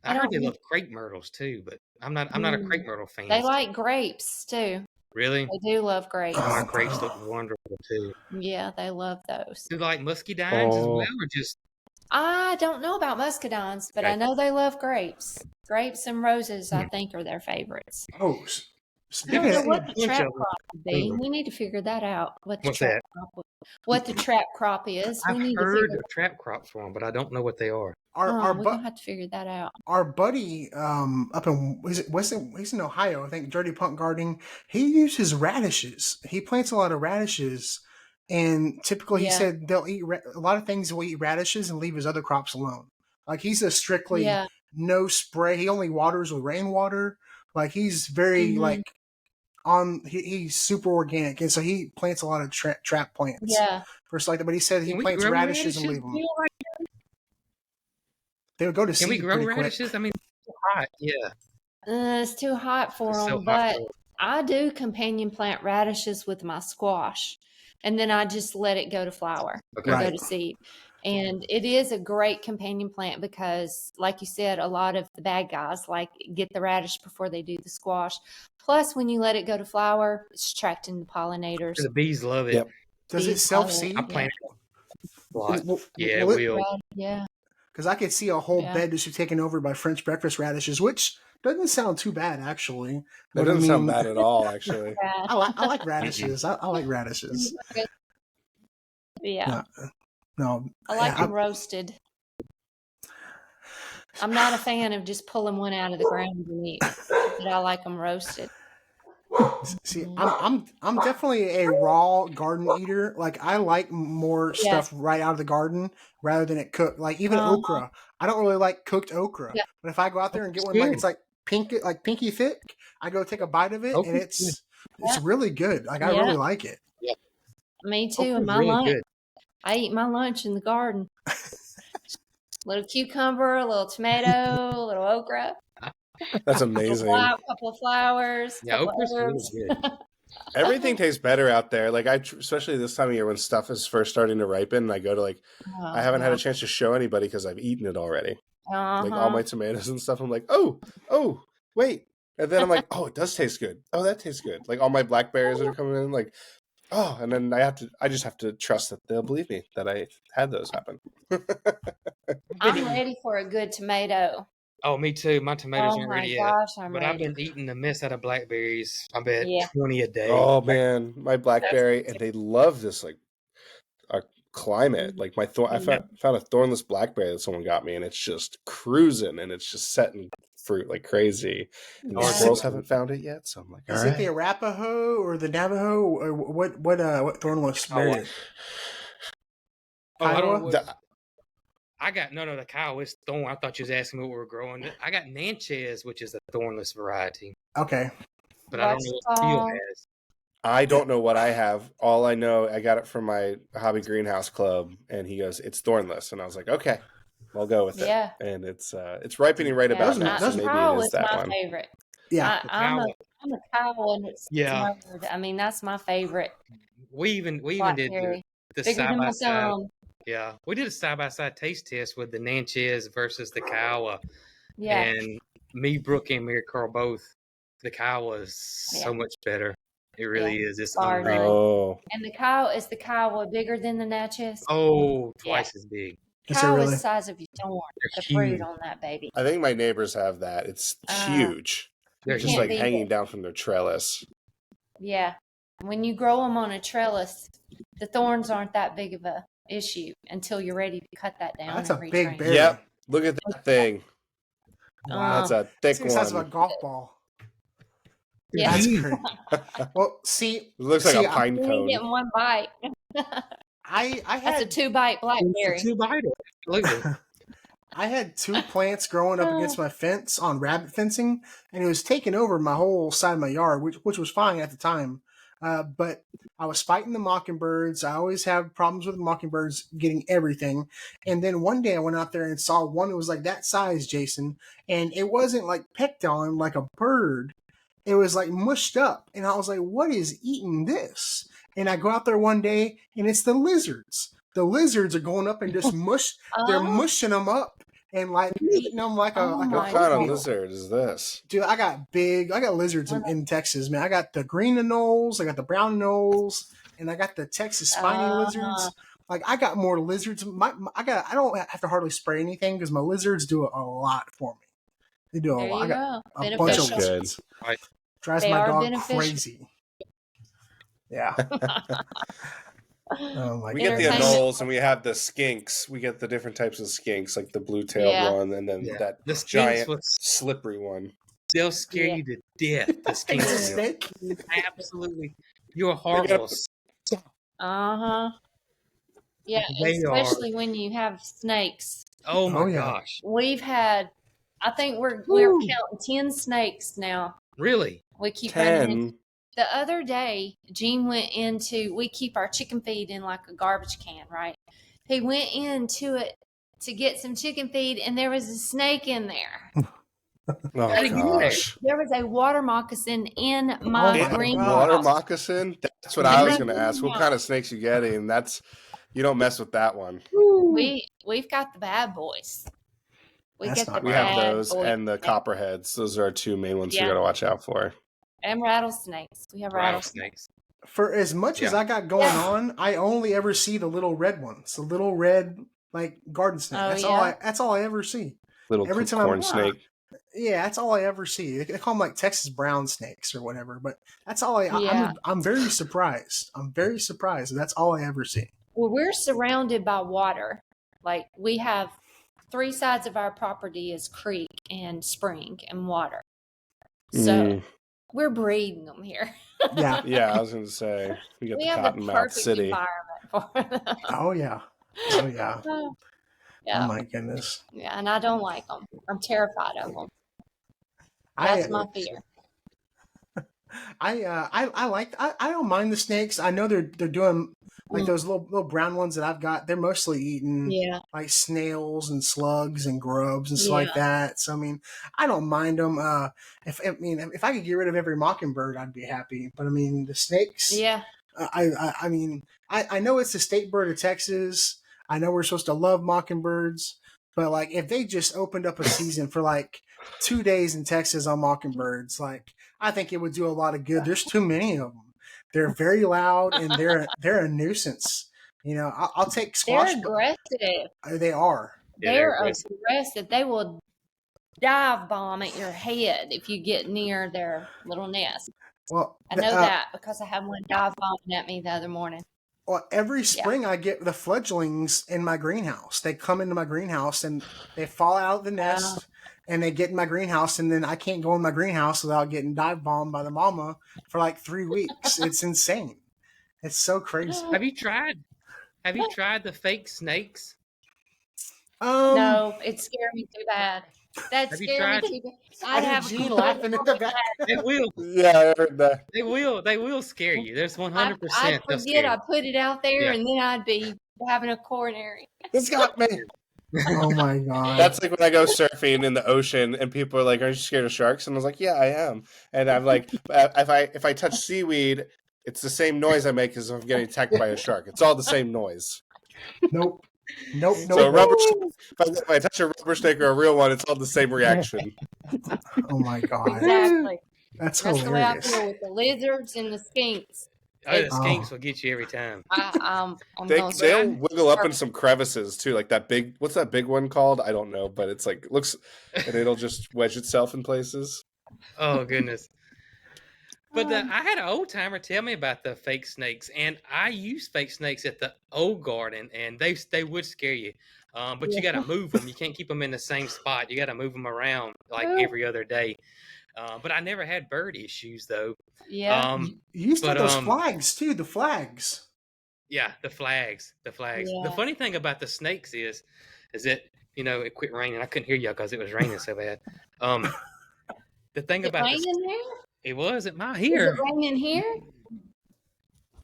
I heard they don't- love crepe myrtles too, but I'm not a crepe myrtle fan. They like grapes too. Really? They do love grapes. Oh, my grapes look wonderful too. Yeah, they love those. Do they like muscadines as well, or just? I don't know about muscadines, but I know they love grapes. Grapes and roses, I think, are their favorites. Oh. I don't know what the trap crop would be. We need to figure that out. What the trap crop is. I've heard of trap crops for them, but I don't know what they are. We're gonna have to figure that out. Our buddy up in he's in Ohio, I think, Dirty Punk Gardening. He uses radishes. He plants a lot of radishes, and typically he said they'll eat a lot of things. Will eat radishes and leave his other crops alone. Like he's a strictly no spray. He only waters with rainwater. Like he's very like he's super organic, and so he plants a lot of trap plants. Yeah, first like that. But he said he plants radishes and leave them. They would go to seed. Can we grow radishes? Quick. I mean, it's too hot. Yeah. It's too hot for them, but I do companion plant radishes with my squash, and then I just let it go to flower, go to seed. And it is a great companion plant because, like you said, a lot of the bad guys get the radish before they do the squash. Plus, when you let it go to flower, it's attracting the pollinators. The bees love it. Yep. Does it self-seed? I planted a lot. It will. Yeah. Because I could see a whole bed just taken over by French breakfast radishes, which doesn't sound too bad, actually. It doesn't sound bad at all, actually. I like radishes. I like radishes. Yeah. No, I like them roasted. I'm not a fan of just pulling one out of the ground and eat, but I like them roasted. See, I'm definitely a raw garden eater. Like I like more stuff right out of the garden rather than it cooked. Like even okra, I don't really like cooked okra. Yeah. But if I go out there and get one it's like pinky thick, I go take a bite of it and it's really good. Like I really like it. Yeah. Me too. And my lunch. Good. I eat my lunch in the garden. A little cucumber, a little tomato, a little okra. That's amazing. A couple of flowers. Yeah, okra's really good. Everything tastes better out there. Like especially this time of year when stuff is first starting to ripen. I go to I haven't had a chance to show anybody because I've eaten it already. Like all my tomatoes and stuff. I'm like, oh, wait. And then I'm like, oh, it does taste good. Oh, that tastes good. Like all my blackberries that are coming in, like, oh, and then I just have to trust that they'll believe me that I had those happen. I'm ready for a good tomato. Oh, me too. My tomatoes aren't ready yet. I'm ready. I've been eating the mess out of blackberries. I bet 20 a day. Oh man, my blackberry, and they love this climate. Like I found a thornless blackberry that someone got me, and it's just cruising, and it's just setting fruit like crazy. And the squirrels haven't found it yet, so I'm like, is it the Arapaho or the Navajo or what thornless berry? I don't know. I got the Kiowa is thorn. I thought you was asking me what we're growing. I got Natchez, which is a thornless variety. Okay, but I don't know what Steele has. I don't know what I have. All I know, I got it from my hobby greenhouse club, and he goes, "It's thornless," and I was like, "Okay, I'll go with it." Yeah, and it's ripening right about now. So maybe it is that my one. favorite. Yeah, I'm a Kiowa, and it's murdered. I mean, that's my favorite. We even did the side by side. Yeah, we did a side-by-side taste test with the Natchez versus the Kiowa. Yeah. And me, Brooke, and Mary Carl both. The Kiowa is so much better. It really is. It's unreal. And is the Kiowa bigger than the Natchez? Oh, twice as big. Is it Kyle is really? the size of your thorn. They're The fruit huge. on that baby. I think my neighbors have that. It's huge. They're Just can't like beat hanging it. down from their trellis. Yeah. When you grow them on a trellis, the thorns aren't that big of a issue until you're ready to cut that down That's and a big retrain. berry. Yep. Look at that thing. Wow. That's a thick It's the size of a one. golf ball. Yeah. That's huge. great. Well, see, It looks like see, a pine You cone. get one bite. I That's a had 2-bite blackberry. It's a 2-biter. Absolutely. I had 2 plants growing up against my fence on rabbit fencing, and it was taking over my whole side of my yard, which was fine at the time. But I was fighting the mockingbirds. I always have problems with mockingbirds getting everything. And then one day I went out there and saw one that was like that size, Jason, and it wasn't like pecked on like a bird. It was like mushed up, and I was like, "What is eating this?" And I go out there one day, and it's the lizards. The lizards are going up and just mush. They're Oh, mushing them up and like eating them like a Oh like a What my kind of oatmeal. lizard is this? Dude, I got lizards in Texas, man. I got the green anoles, I got the brown anoles, and I got the Texas spiny lizards. Like I got more lizards. I don't have to hardly spray anything because my lizards do a lot for me. They do a there lot. I you got go. a bunch of Beneficial. Good. lizards. Right. Drives They my are dog beneficial. crazy. Yeah. Oh my We get the Entertainment. anoles and we have the skinks. We get the different types of skinks, like the blue-tailed Yeah. one, and then Yeah. that The skinks giant will slippery one. they'll scare Yeah. you to death. The It's a skinks will. snake. Absolutely. Your They heart got- will. Uh-huh. Yeah, They are. especially when you have snakes. Oh my Oh, yeah. gosh. We've had, I think we're Woo. counting 10 snakes now. Really? We keep running into. 10. The other day, Gene went into, we keep our chicken feed in like a garbage can, right? He went into it to get some chicken feed, and there was a snake in there. Oh How did you get there? gosh. There was a water moccasin in my Oh my greenhouse. God. Water moccasin? That's what I was going to ask. What kind of snakes you getting? That's you don't mess with that one. We've got the bad boys. We That's get the not We right. have bad those boys and the copperheads. Those are our 2 main ones Yeah. we got to watch out for. and rattlesnakes. We have rattlesnakes. Rattlesnakes. For as much as Yeah. I got going Yeah. on, I only ever see the little red ones, the little red like garden snake. Oh, That's yeah? that's all I ever see. Little Every time corn I'm- snake. Yeah, that's all I ever see. They call them like Texas brown snakes or whatever, but that's all Yeah. I'm very surprised. I'm very surprised. That's all I ever see. Well, we're surrounded by water. Like we have 3 sides of our property is creek and spring and water. So we're breeding them here. Yeah. Yeah, I was going to say. We got We the have the Cottonmouth perfect City. environment for them. Oh yeah. Oh yeah. Oh Yeah, my goodness. yeah, and I don't like them. I'm terrified of them. That's my fear. I don't mind the snakes. I know they're doing like those little brown ones that I've got. They're mostly eating Yeah, like snails and slugs and grubs and stuff like that. So I mean, I don't mind them. If I could get rid of every mockingbird, I'd be happy. But I mean, the snakes. yeah. I mean, I know it's the state bird of Texas. I know we're supposed to love mockingbirds, but like if they just opened up a season for like 2 days in Texas on mockingbirds, like I think it would do a lot of good. There's too many of them. They're very loud and they're a nuisance. You know, I'll take squash. They're aggressive. They are. Yeah, They're aggressive. aggressive. They will dive bomb at your head if you get near their little nest. Well, I know that because I had one dive bombing at me the other morning. Well, every spring I get the fledglings in my greenhouse. They come into my greenhouse and they fall out of the nest and they get in my greenhouse, and then I can't go in my greenhouse without getting dive bombed by the mama for like 3 weeks. It's insane. It's so crazy. Have you tried the fake snakes? No, it scared me too bad. That Have you scared me tried- too bad. I I'd hear have Gene laughing in the back. They will. Yeah, I heard that. They will scare you. There's 100%. I'd they'll forget scare I you. put it out there, Yeah. and then I'd be having a coronary. This got me. Oh my god. That's like when I go surfing in the ocean and people are like, "Are you scared of sharks?" And I was like, "Yeah, I am." And I'm like, if I touch seaweed, it's the same noise I make as if I'm getting attacked by a shark. It's all the same noise. Nope. So if I touch a rubber snake or a real one, it's all the same reaction. Oh my god. Exactly. That's That's the way I hilarious. feel with the lizards and the skinks. Oh, the It's, skinks will get you every time. I'm They'll gonna wiggle up in some crevices too, like that big. What's that big one called? I don't know, but it's like looks, and it'll just wedge itself in places. Oh goodness. But Um, I had an old timer tell me about the fake snakes, and I used fake snakes at the old garden, and they would scare you. But you got to move them. You can't keep them in the same spot. You got to move them around like every other day. But I never had bird issues though. yeah. You used to have But those flags too. The flags. yeah, the flags. The Yeah. funny thing about the snakes is that it quit raining. I couldn't hear y'all because it was raining so bad. The thing Is it about raining there? it was at my Is here. it raining here?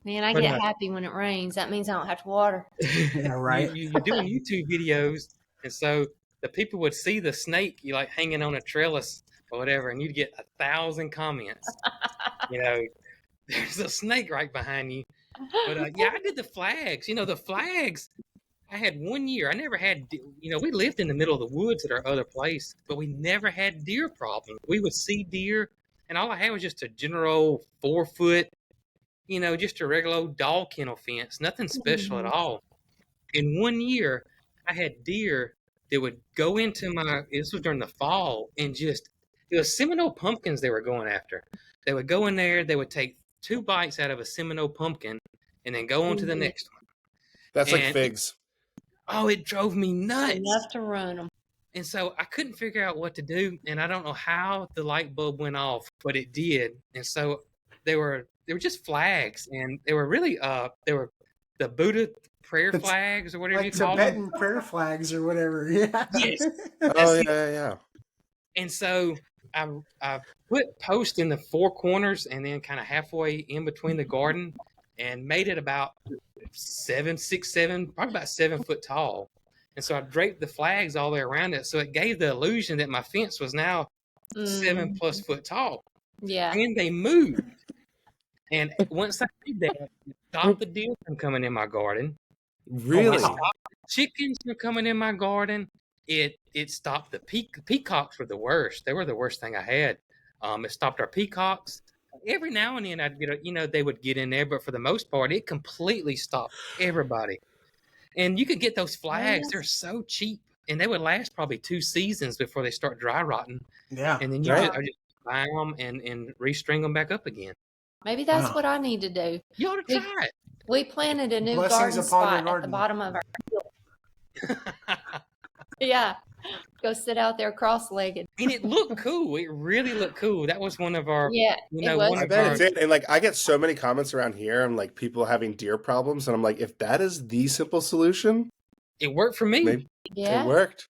Man, I But, get happy when it rains. That means I don't have to water. Yeah, right. You're doing YouTube videos, and so the people would see the snake, you like hanging on a trellis or whatever, and you'd get 1,000 comments. There's a snake right behind you. But yeah, I did the flags. The flags. I had 1 year. I never had. We lived in the middle of the woods at our other place, but we never had deer problems. We would see deer, and all I had was just a general 4-foot, just a regular old dog kennel fence. Nothing special at all. In 1 year, I had deer that would go into this was during the fall, and it was Seminole pumpkins they were going after. They would go in there, they would take 2 bites out of a Seminole pumpkin, and then go on to the next one. That's like figs. It drove me nuts. Enough to run them. And so I couldn't figure out what to do, and I don't know how the light bulb went off, but it did. And so they were just flags, and they were really they were the Buddha prayer flags or whatever like you call them. Tibetan prayer flags or whatever. Yeah. Yes. Oh yeah. And so I put posts in the 4 corners and then kind of halfway in between the garden, and made it about 7, 6, 7, probably about 7 foot tall. And so I draped the flags all the way around it, so it gave the illusion that my fence was now 7+ foot tall. Yeah. And they moved. And once I did that, it stopped the deer from coming in my garden. Really? It stopped the chickens from coming in my garden. It stopped the peacocks were the worst. They were the worst thing I had. It stopped our peacocks. Every now and then I'd get they would get in there, but for the most part, it completely stopped everybody. And you could get those flags. They're so cheap, and they would last probably 2 seasons before they start dry rotting. Yeah. And then I just buy them and restring them back up again. Maybe that's what I need to do. You ought to try it. We planted a new Blessings garden upon your spot at the garden. bottom of our hill. Yeah. Go sit out there cross-legged. And it looked cool. It really looked cool. That was one of our, Yeah, it was. I bet it's it. And like I get so many comments around here and like people having deer problems, and I'm like, if that is the simple solution, it worked for me. Maybe Yeah. it worked.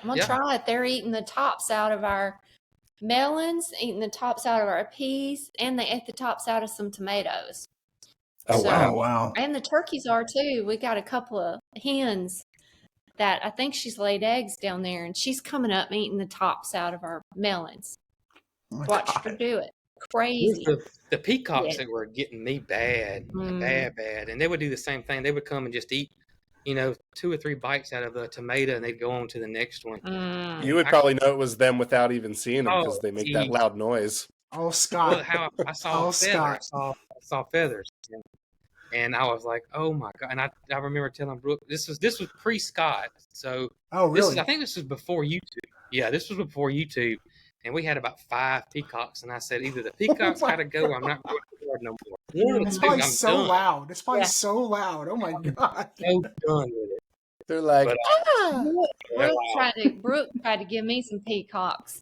I'm going to try it. They're eating the tops out of our melons, eating the tops out of our peas, and they ate the tops out of some tomatoes. Oh, Oh wow. And the turkeys are too. We got a couple of hens that I think she's laid eggs down there, and she's coming up and eating the tops out of our melons. Oh my Watched God. her do it. Crazy. The peacocks that were getting me bad, bad. And they would do the same thing. They would come and just eat, 2 or 3 bites out of a tomato, and they'd go on to the next one. You would probably know it was them without even seeing them because they make that geez. loud noise. Oh, Scott. Well, how I saw Oh, feathers. Scott. I saw feathers. And I was like, oh my God. And I remember telling Brooke, this was pre-Scott. So Oh, really? I think this was before YouTube. Yeah, this was before YouTube. And we had about 5 peacocks. And I said, either the peacocks got to go or I'm not going to record no more. It's probably so loud. It's probably so loud. Oh my God. So done with it. They're like, Brooke tried to give me some peacocks.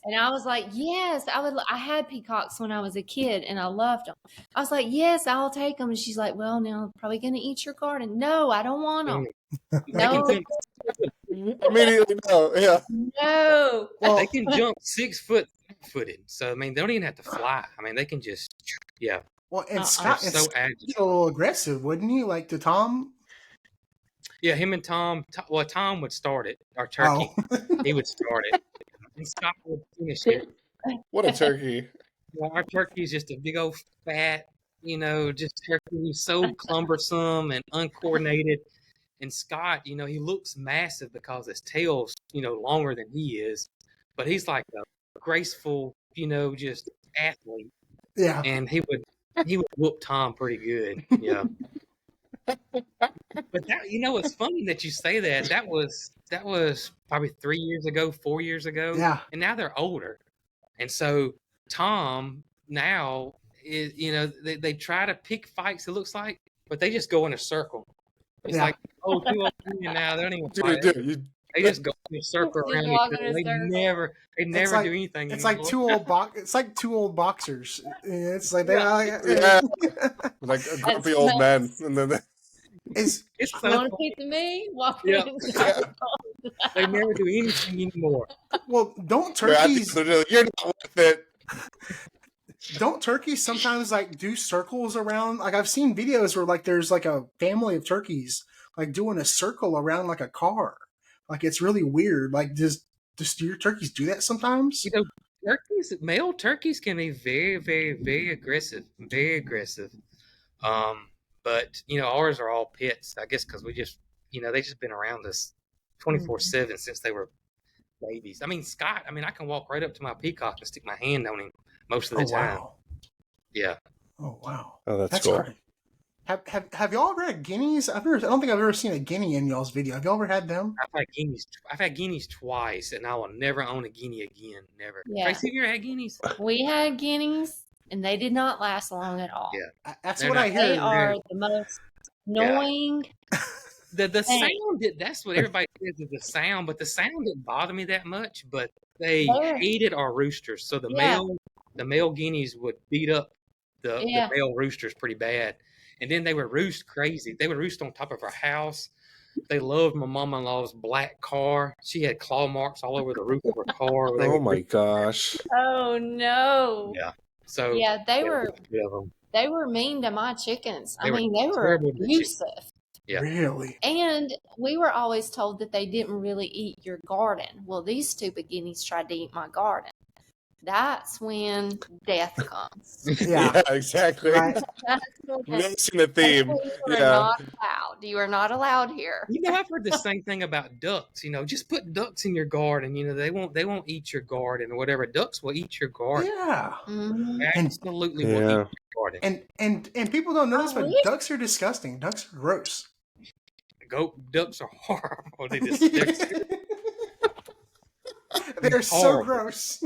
And I was like, yes, I had peacocks when I was a kid and I loved them. I was like, yes, I'll take them. And she's like, well, now I'm probably going to eat your garden. No, I don't want them. No. immediately no. Yeah. No. Well, They can jump 6 foot footed. So, I mean, they don't even have to fly. I mean, they can just, well, and Scott, They're so it's agile. a little aggressive, wouldn't he? Like the Tom? Yeah, him and Tom. Well, Tom would start it. Our turkey, he would start it, and Scott would finish it. What a turkey. Well, our turkey is just a big old fat, just turkey, so cumbersome and uncoordinated. And Scott, he looks massive because his tail's, longer than he is, but he's like a graceful, just athlete. Yeah. And he would he would whoop Tom pretty good. Yeah. But that, it's funny that you say that. That was probably 3 years ago, 4 years ago. Yeah. And now they're older. And so Tom now is, they try to pick fights, it looks like, but they just go in a circle. It's like, oh, 2 old men now, they don't even fight. They just go in a circle around each other. They never do anything. It's like two old boxers. It's like they like a grumpy old man, and then it's so want a piece of me? They never do anything anymore. Well, don't turkeys? You're not worth it. Don't turkeys sometimes like do circles around? Like I've seen videos where like there's like a family of turkeys like doing a circle around like a car. Like it's really weird. Like do your turkeys do that sometimes? Male turkeys can be very, very, very aggressive. Very aggressive. But ours are all pets, I guess, because we just, they just been around us 24/7 since they were babies. I mean, Scott, I can walk right up to my peacock and stick my hand on him most of the time. Wow. Yeah. Oh wow. Oh, that's cool. Great. Have y'all ever had guineas? I don't think I've ever seen a guinea in y'all's video. Have y'all ever had them? I've had guineas twice, and I will never own a guinea again. Never. Yeah. Tracey, have you ever had guineas? We had guineas, and they did not last long at all. Yeah. That's what I hear. They are the most annoying. The sound, that's what everybody says is the sound, but the sound didn't bother me that much, but they hated our roosters. So the male guineas would beat up the male roosters pretty bad. And then they would roost crazy. They would roost on top of our house. They loved my mom-in-law's black car. She had claw marks all over the roof of her car. Oh my gosh. Oh no. Yeah. So they were mean to my chickens. They were abusive. Yeah. Really? And we were always told that they didn't really eat your garden. Well, these stupid guineas tried to eat my garden. That's when death comes. Yeah, exactly. Right. Noticing the theme. You are not allowed here. I've heard the same thing about ducks. Just put ducks in your garden. They won't eat your garden or whatever. Ducks will eat your garden. Yeah. Mm-hmm. Absolutely will eat your garden. And people don't know this, but ducks are disgusting. Ducks are gross. Ducks are horrible. They're so gross.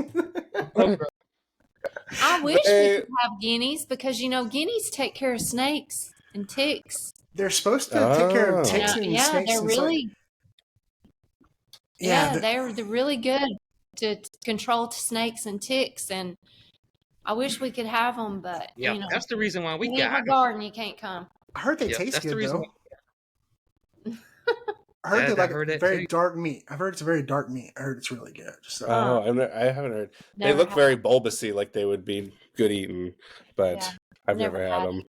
I wish we could have guineas because guineas take care of snakes and ticks. They're supposed to take care of ticks and snakes. They're really. They're really good to control snakes and ticks, and I wish we could have them, but that's the reason why we got a garden. You can't come. I heard they taste good though. I heard they're very dark meat. I've heard it's a very dark meat. I heard it's really good. So. Oh, I haven't heard. They look very bulbousy, like they would be good eating, but I've never had them.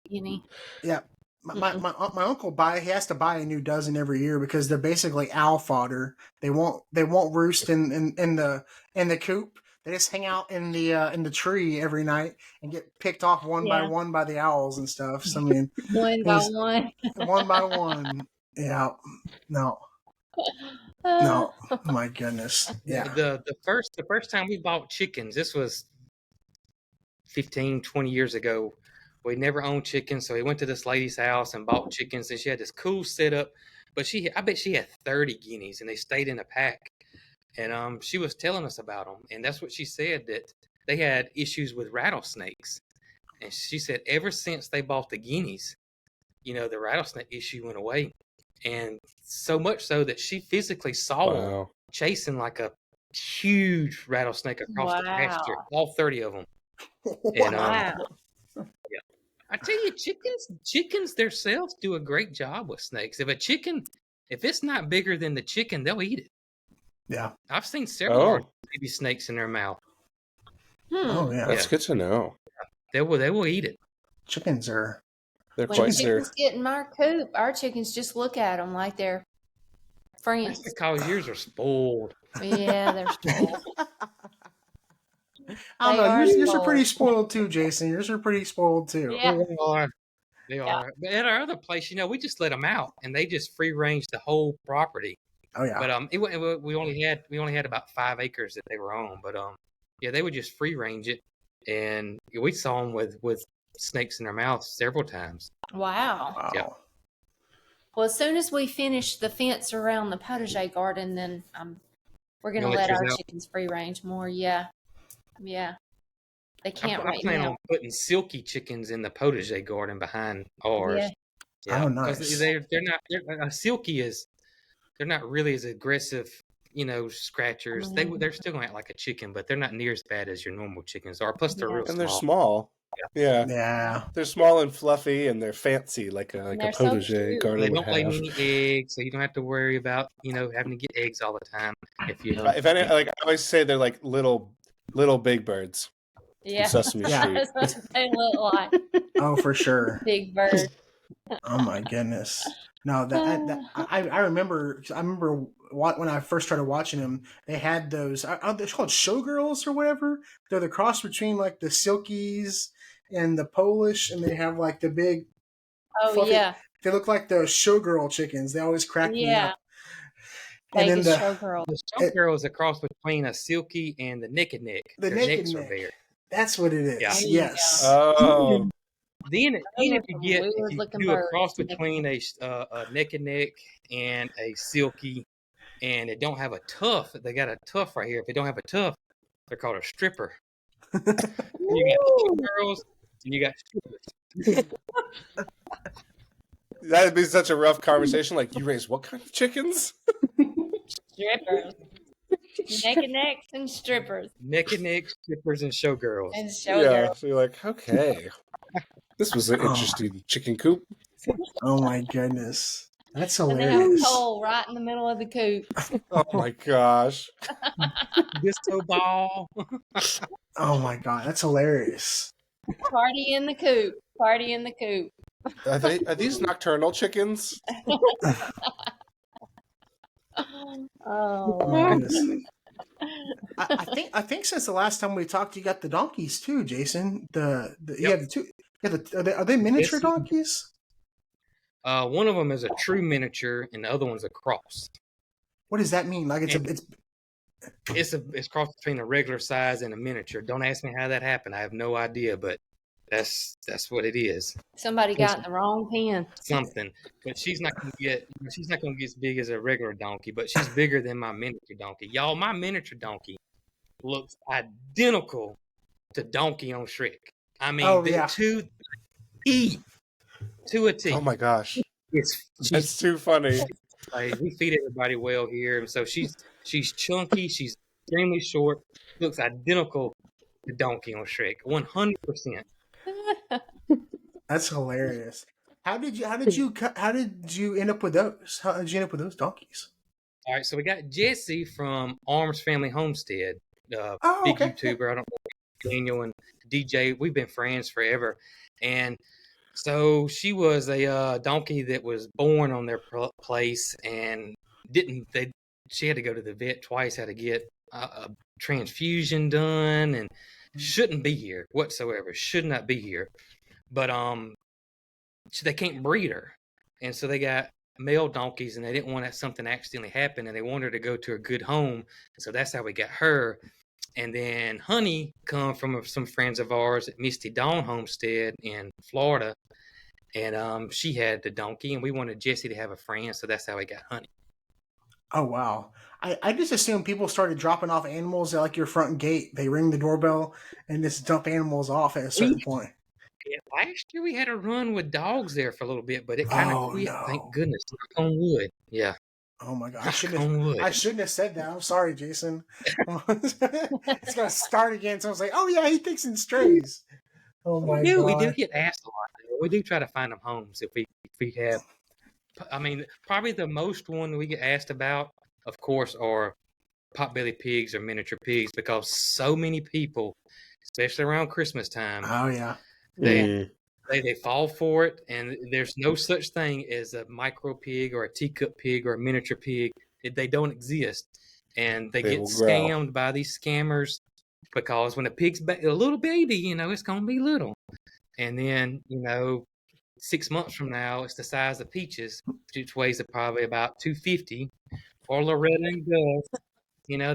Yeah, my uncle he has to buy a new dozen every year because they're basically owl fodder. They won't roost in the coop. They just hang out in the tree every night and get picked off one by one by the owls and stuff. So one by one. Yeah. No. No. My goodness. Yeah. The first time we bought chickens, this was 15, 20 years ago. We never owned chickens, so we went to this lady's house and bought chickens, and she had this cool setup. But I bet she had 30 guineas, and they stayed in a pack. And she was telling us about them, and that's what she said, that they had issues with rattlesnakes. And she said ever since they bought the guineas, the rattlesnake issue went away. And so much so that she physically saw them chasing like a huge rattlesnake across the pasture, all 30 of them. And, I tell you, chickens themselves do a great job with snakes. If it's not bigger than the chicken, they'll eat it. Yeah. I've seen several baby snakes in their mouth. Oh yeah. That's good to know. They will eat it. Chickens are... When chickens get in our coop, our chickens just look at them like they're friends. That's because yours are spoiled. Yeah, they're spoiled. I don't know. Yours are pretty spoiled too, Jason. Yours are pretty spoiled too. Yeah. They are. But at our other place, we just let them out, and they just free range the whole property. Oh yeah. But we only had about 5 acres that they were on. But they would just free range it, and we saw them with snakes in their mouth several times. Wow. Wow. Yep. Well, as soon as we finish the fence around the potager garden, then we're going to You'll let let our yours out? chickens free range more. Yeah. Yeah. They can't I right plan now. on putting silky chickens in the potager garden behind ours. Yeah. Oh, because nice. they're not silky is they're not really as aggressive, scratchers. They're still gonna act like a chicken, but they're not near as bad as your normal chickens are. Plus, they're Yeah. real And small. they're small. Yeah. Yeah. They're small and fluffy, and they're fancy, like a they're so potager cute. garden They would don't lay have. many eggs, so you don't have to worry about having to get eggs all the time. If you If any, like I always say, they're like little Big Birds from Yeah. Sesame Yeah. Street. That's what they look like. Oh, for sure. Big bird. Oh my goodness. No, I remember. I remember when I first started watching them. They had those. They're called showgirls or whatever. They're the cross between like the silkies and the Polish, and they have like the big. Oh, fluffy, yeah. They look like the showgirl chickens. They always crack me Yeah. up. And then Vegas the showgirl. the showgirl is a cross between a silky and the naked neck. the Their naked necks are neck. bare. That's what it is. Yeah. There you Yes. Oh, Then Those if are you some get weird if you looking do a birds. cross between a naked neck and a silky, and they don't have a tuft, they got a tuft right here. If they don't have a tuft, they're called a stripper. You got girls and you got strippers. that'd be such a rough conversation. Like, you raise what kind of chickens? Strippers. Naked necks and strippers. Naked neck, strippers, and showgirls. And Yeah. showgirls. So you're like, okay, this was an interesting chicken coop. Oh my goodness. That's And they have a hilarious. pole right in the middle of the coop. Oh my gosh. Disco ball. Oh my god, that's hilarious. Party in the coop. Party in the coop. Are these nocturnal chickens? Oh, Oh my goodness. I think since the last time we talked, you got the donkeys too, Jason. You have the two. Are they miniature Yes. donkeys? One of them is a true miniature, and the other one's a cross. What does that mean? Like it's It's cross between a regular size and a miniature. Don't ask me how that happened. I have no idea, but that's what it is. somebody got in the wrong pen. Something. But she's not gonna get as big as a regular donkey, but she's bigger than my miniature donkey. Y'all, my miniature donkey looks identical to Donkey on Shrek. I mean, Oh, the yeah. to a T. Oh my gosh. She's That's too funny. like, we feed everybody well here, and so she's chunky, she's extremely short, looks identical to Donkey on Shrek, 100%. that's hilarious. How did you end up with those? How did you end up with those donkeys? All right, so we got Jessie from Arms Family Homestead, Oh, big okay. YouTuber. I don't know, Daniel and DJ. We've been friends forever, and so she was a donkey that was born on their place and she had to go to the vet twice, had to get a transfusion done, and shouldn't be here whatsoever. Should not be here, but they can't breed her, and so they got male donkeys, and they didn't want something to accidentally happen, and they wanted her to go to a good home, and so that's how we got her. And then Honey come from some friends of ours at Misty Dawn Homestead in Florida, and she had the donkey, and we wanted Jessie to have a friend, so that's how we got Honey. Oh wow. I just assumed people started dropping off animals at like your front gate. They ring the doorbell and just dump animals off at a certain point. Yeah, last year we had a run with dogs there for a little bit, but it kind of quit. No. Thank goodness. Knock on wood. Yeah. Oh my god. Knock on wood. I shouldn't have said that. I'm sorry, Jason. It's gonna start again. So I was like, oh yeah, he thinks in strays. Oh my god. We do get asked a lot. We do try to find them homes if we have. I mean, probably the most one we get asked about, of course, are potbelly pigs or miniature pigs, because so many people, especially around Christmas time, Oh yeah. they fall for it, and there's no such thing as a micro pig or a teacup pig or a miniature pig. They don't exist, and they get will grow. scammed by these scammers, because when a pig's a little baby, it's going to be little, and then 6 months from now it's the size of Peaches, which weighs probably about 250, or Loretta and Gus,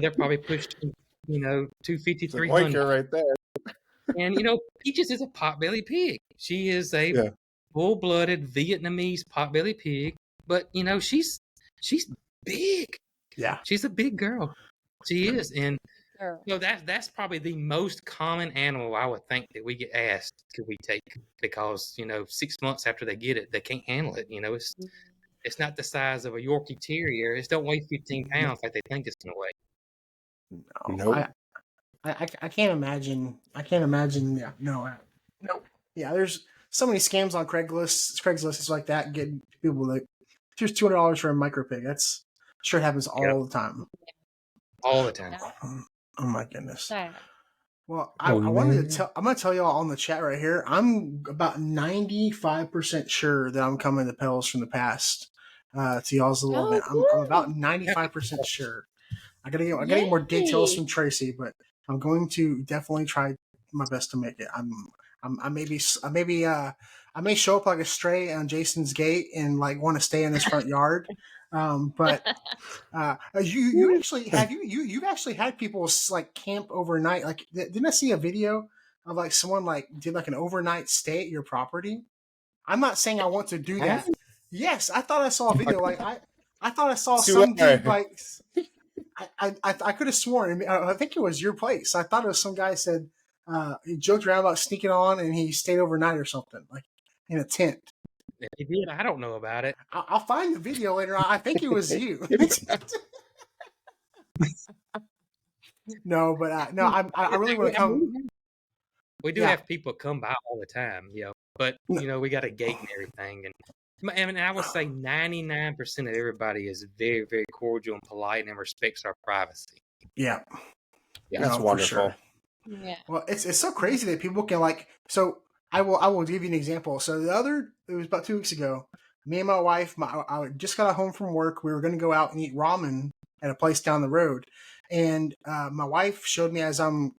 they're probably pushing 250, It's a 300. Quaker right there. And Peaches is a potbelly pig. She is a full-blooded Vietnamese potbelly pig, but she's big. Yeah. She's a big girl. She is, and Girl. that's probably the most common animal I would think that we get asked could we take, because 6 months after they get it, they can't handle it. It's not the size of a Yorkie Terrier. It don't weigh 15 pounds like they think it's gonna weigh. Nope. I can't imagine. Yeah, no, nope. Yeah, there's so many scams on Craigslist. Craigslist is like that. Getting people like, here's $200 for a micro pig. That's sure happens all the time. All the time. Oh my goodness. Sad. Well, I wanted to tell. I'm going to tell y'all on the chat right here. I'm about 95% sure that I'm coming to Pels from the Past to y'all's little event. I'm about 95% sure. I gotta get more details from Tracey, but I'm going to definitely try my best to make it. I may show up like a stray on Jason's gate and like want to stay in his front yard. But you actually you've actually had people like camp overnight. Like, didn't I see a video of like someone like did like an overnight stay at your property? I'm not saying I want to do that. Yes, I thought I saw a video. Like I thought I saw some dude like. I could have sworn. I think it was your place. I thought it was some guy said he joked around about sneaking on and he stayed overnight or something, like in a tent. If he did, I don't know about it. I'll find the video later on. I think it was you. No, but I really want to come. We do have people come by all the time, but we got a gate and everything, and I would say 99% of everybody is very, very cordial and polite and respects our privacy. Yeah, that's wonderful. Sure. Yeah. Well, it's so crazy that people can like. So I will give you an example. So it was about 2 weeks ago. Me and my wife, I just got home from work. We were going to go out and eat ramen at a place down the road, and my wife showed me as I'm,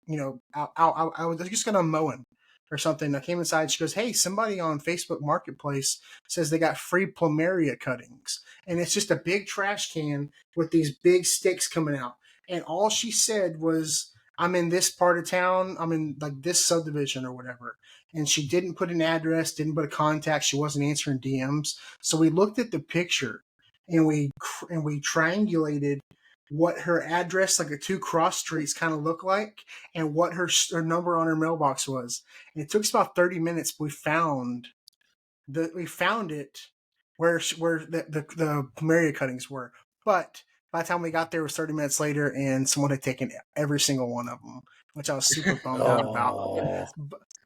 I was just going to mowing or something. I came inside. She goes, "Hey, somebody on Facebook Marketplace says they got free plumeria cuttings, and it's just a big trash can with these big sticks coming out." And all she said was, "I'm in this part of town. I'm in like this subdivision or whatever." And she didn't put an address, didn't put a contact. She wasn't answering DMs. So we looked at the picture and we triangulated what her address, like the two cross streets, kind of look like, and what her number on her mailbox was. And it took us about 30 minutes. But we found it where the plumeria cuttings were. But by the time we got there, it was 30 minutes later, and someone had taken every single one of them, which I was super bummed out about.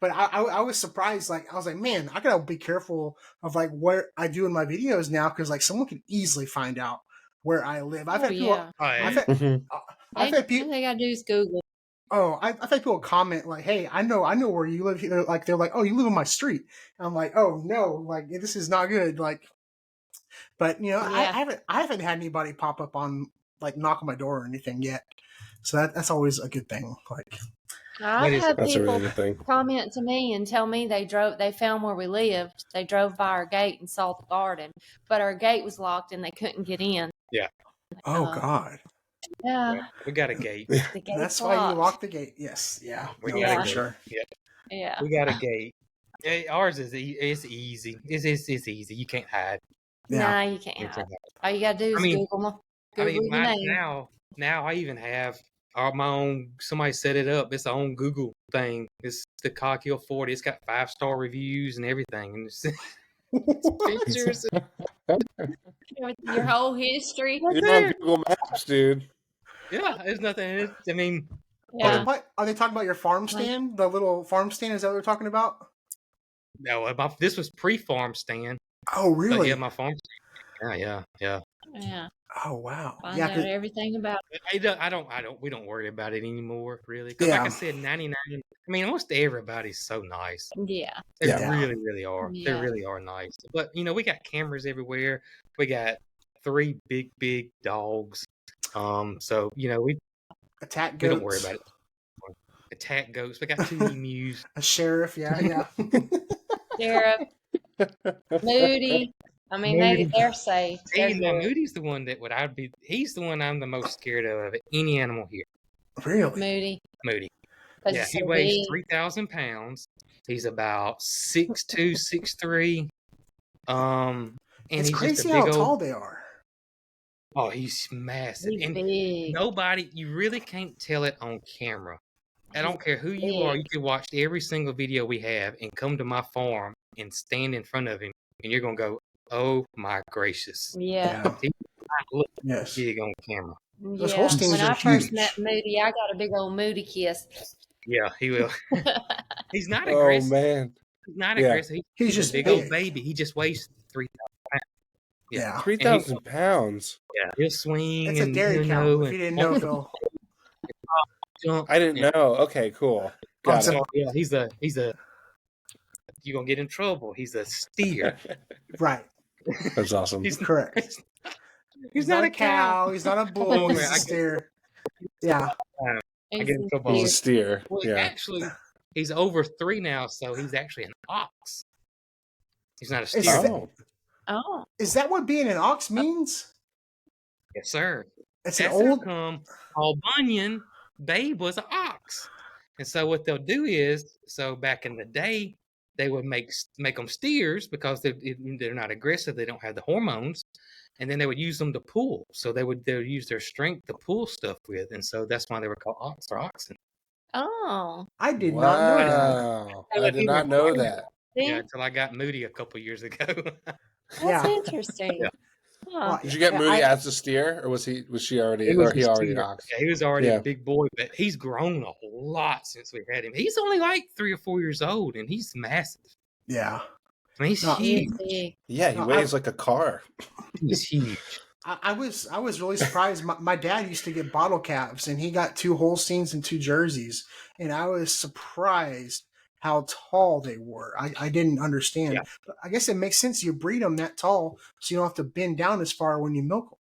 But I was surprised. Like, I was like, man, I gotta be careful of like what I do in my videos now, because like someone can easily find out where I live. I've had people. I've had people. All they gotta do is Google. Oh, I've had people comment like, "Hey, I know where you live." They're like, "Oh, you live on my street." And I'm like, "Oh no, like this is not good." Like, but I haven't had anybody pop up on like knock on my door or anything yet. So that's always a good thing. Like, I've had people really comment to me and tell me they found where we lived. They drove by our gate and saw the garden, but our gate was locked and they couldn't get in. Yeah. Oh God. Yeah. We got a gate. The That's why you lock the gate. Yes. Yeah. We got a gate. Sure. Yeah. We got a gate. Ours is it's easy. It's easy. You can't hide. Yeah. No, you can't hide. All you gotta do is Google your name. Now I even have my own. Somebody set it up. It's our own Google thing. It's the Coghill 40. It's got 5-star reviews and everything. And it's pictures. Your whole history. You're on Google Maps, dude. Yeah, there's nothing. I mean, yeah. Are they talking about your farm stand? The little farm stand? Is that what they're talking about? No, this was pre-farm stand. Oh, really? But yeah, my farm stand. Yeah. Oh, wow. Find out everything about it. We don't worry about it anymore, really. Because like I said, 99. I mean, almost everybody's so nice. Yeah. They really, really are. Yeah. They really are nice. But we got cameras everywhere. We got 3 big dogs. So we attack goats. We don't worry about it. Attack goats. We got 2 emus. A sheriff, yeah. Sheriff. Moody. I mean, they're safe. Moody's the one he's the one I'm the most scared of any animal here. Really? Moody. 'cause Yeah, it's he so weighs big. 3,000 pounds. He's about 6'2", 6'3". And It's he's just a crazy big how old. tall they are. Oh, he's massive, He's and big. you really can't tell it on camera. I He's don't care who you are. big. You can watch every single video we have and come to my farm and stand in front of him, and you're gonna go, "Oh my gracious!" Yeah. Yeah. He look Yes. big on camera. Those Yeah. Holsteins When are I first met huge. Moody, I got a big old Moody kiss. Yeah, he will. He's not Oh aggressive. man. He's not Yeah. aggressive. He's He's a just big old big. baby. He just weighs 3,000 pounds. Yeah. 3,000 pounds. Yeah, he'll swing It's a and dairy cow. If you didn't know, Phil. jump. I didn't know. Okay, cool. Got It's it. a- Yeah, he's a. You're gonna get in trouble. He's a steer. right. That's awesome. He's Correct. he's not a cow. He's not a bull. He's Man, a steer. Yeah. I get in trouble. He's a steer. Well, Yeah. actually, he's over 3 now, so he's actually an ox. He's not a steer. Is that- Oh. Oh. Is that what being an ox means? Yes, sir. It's an That's old. how come Paul Bunyan, Babe was an ox. And so what they'll do is, so back in the day, they would make them steers because they're not aggressive. They don't have the hormones. And then they would use them to pull. So they would use their strength to pull stuff with. And so that's why they were called ox or oxen. Oh. I did not know that. Wow. I did not know that. See? Yeah, until I got Moody a couple years ago. That's Yeah. interesting. Yeah. Huh. Well, Did you get yeah, As a steer, or was she already, He was or he a already an steer. ox? Yeah, he was already Yeah. a big boy, but he's grown a lot since we had him. He's only like 3 or 4 years old, and he's massive. Yeah. I mean, he's No, huge. He's big. Yeah, he No, weighs like a car. He's huge. I was really surprised. My dad used to get bottle caps, and he got 2 Holsteins and 2 jerseys, and I was surprised how tall they were. I didn't understand. Yeah. But I guess it makes sense. You breed them that tall, so you don't have to bend down as far when you milk them.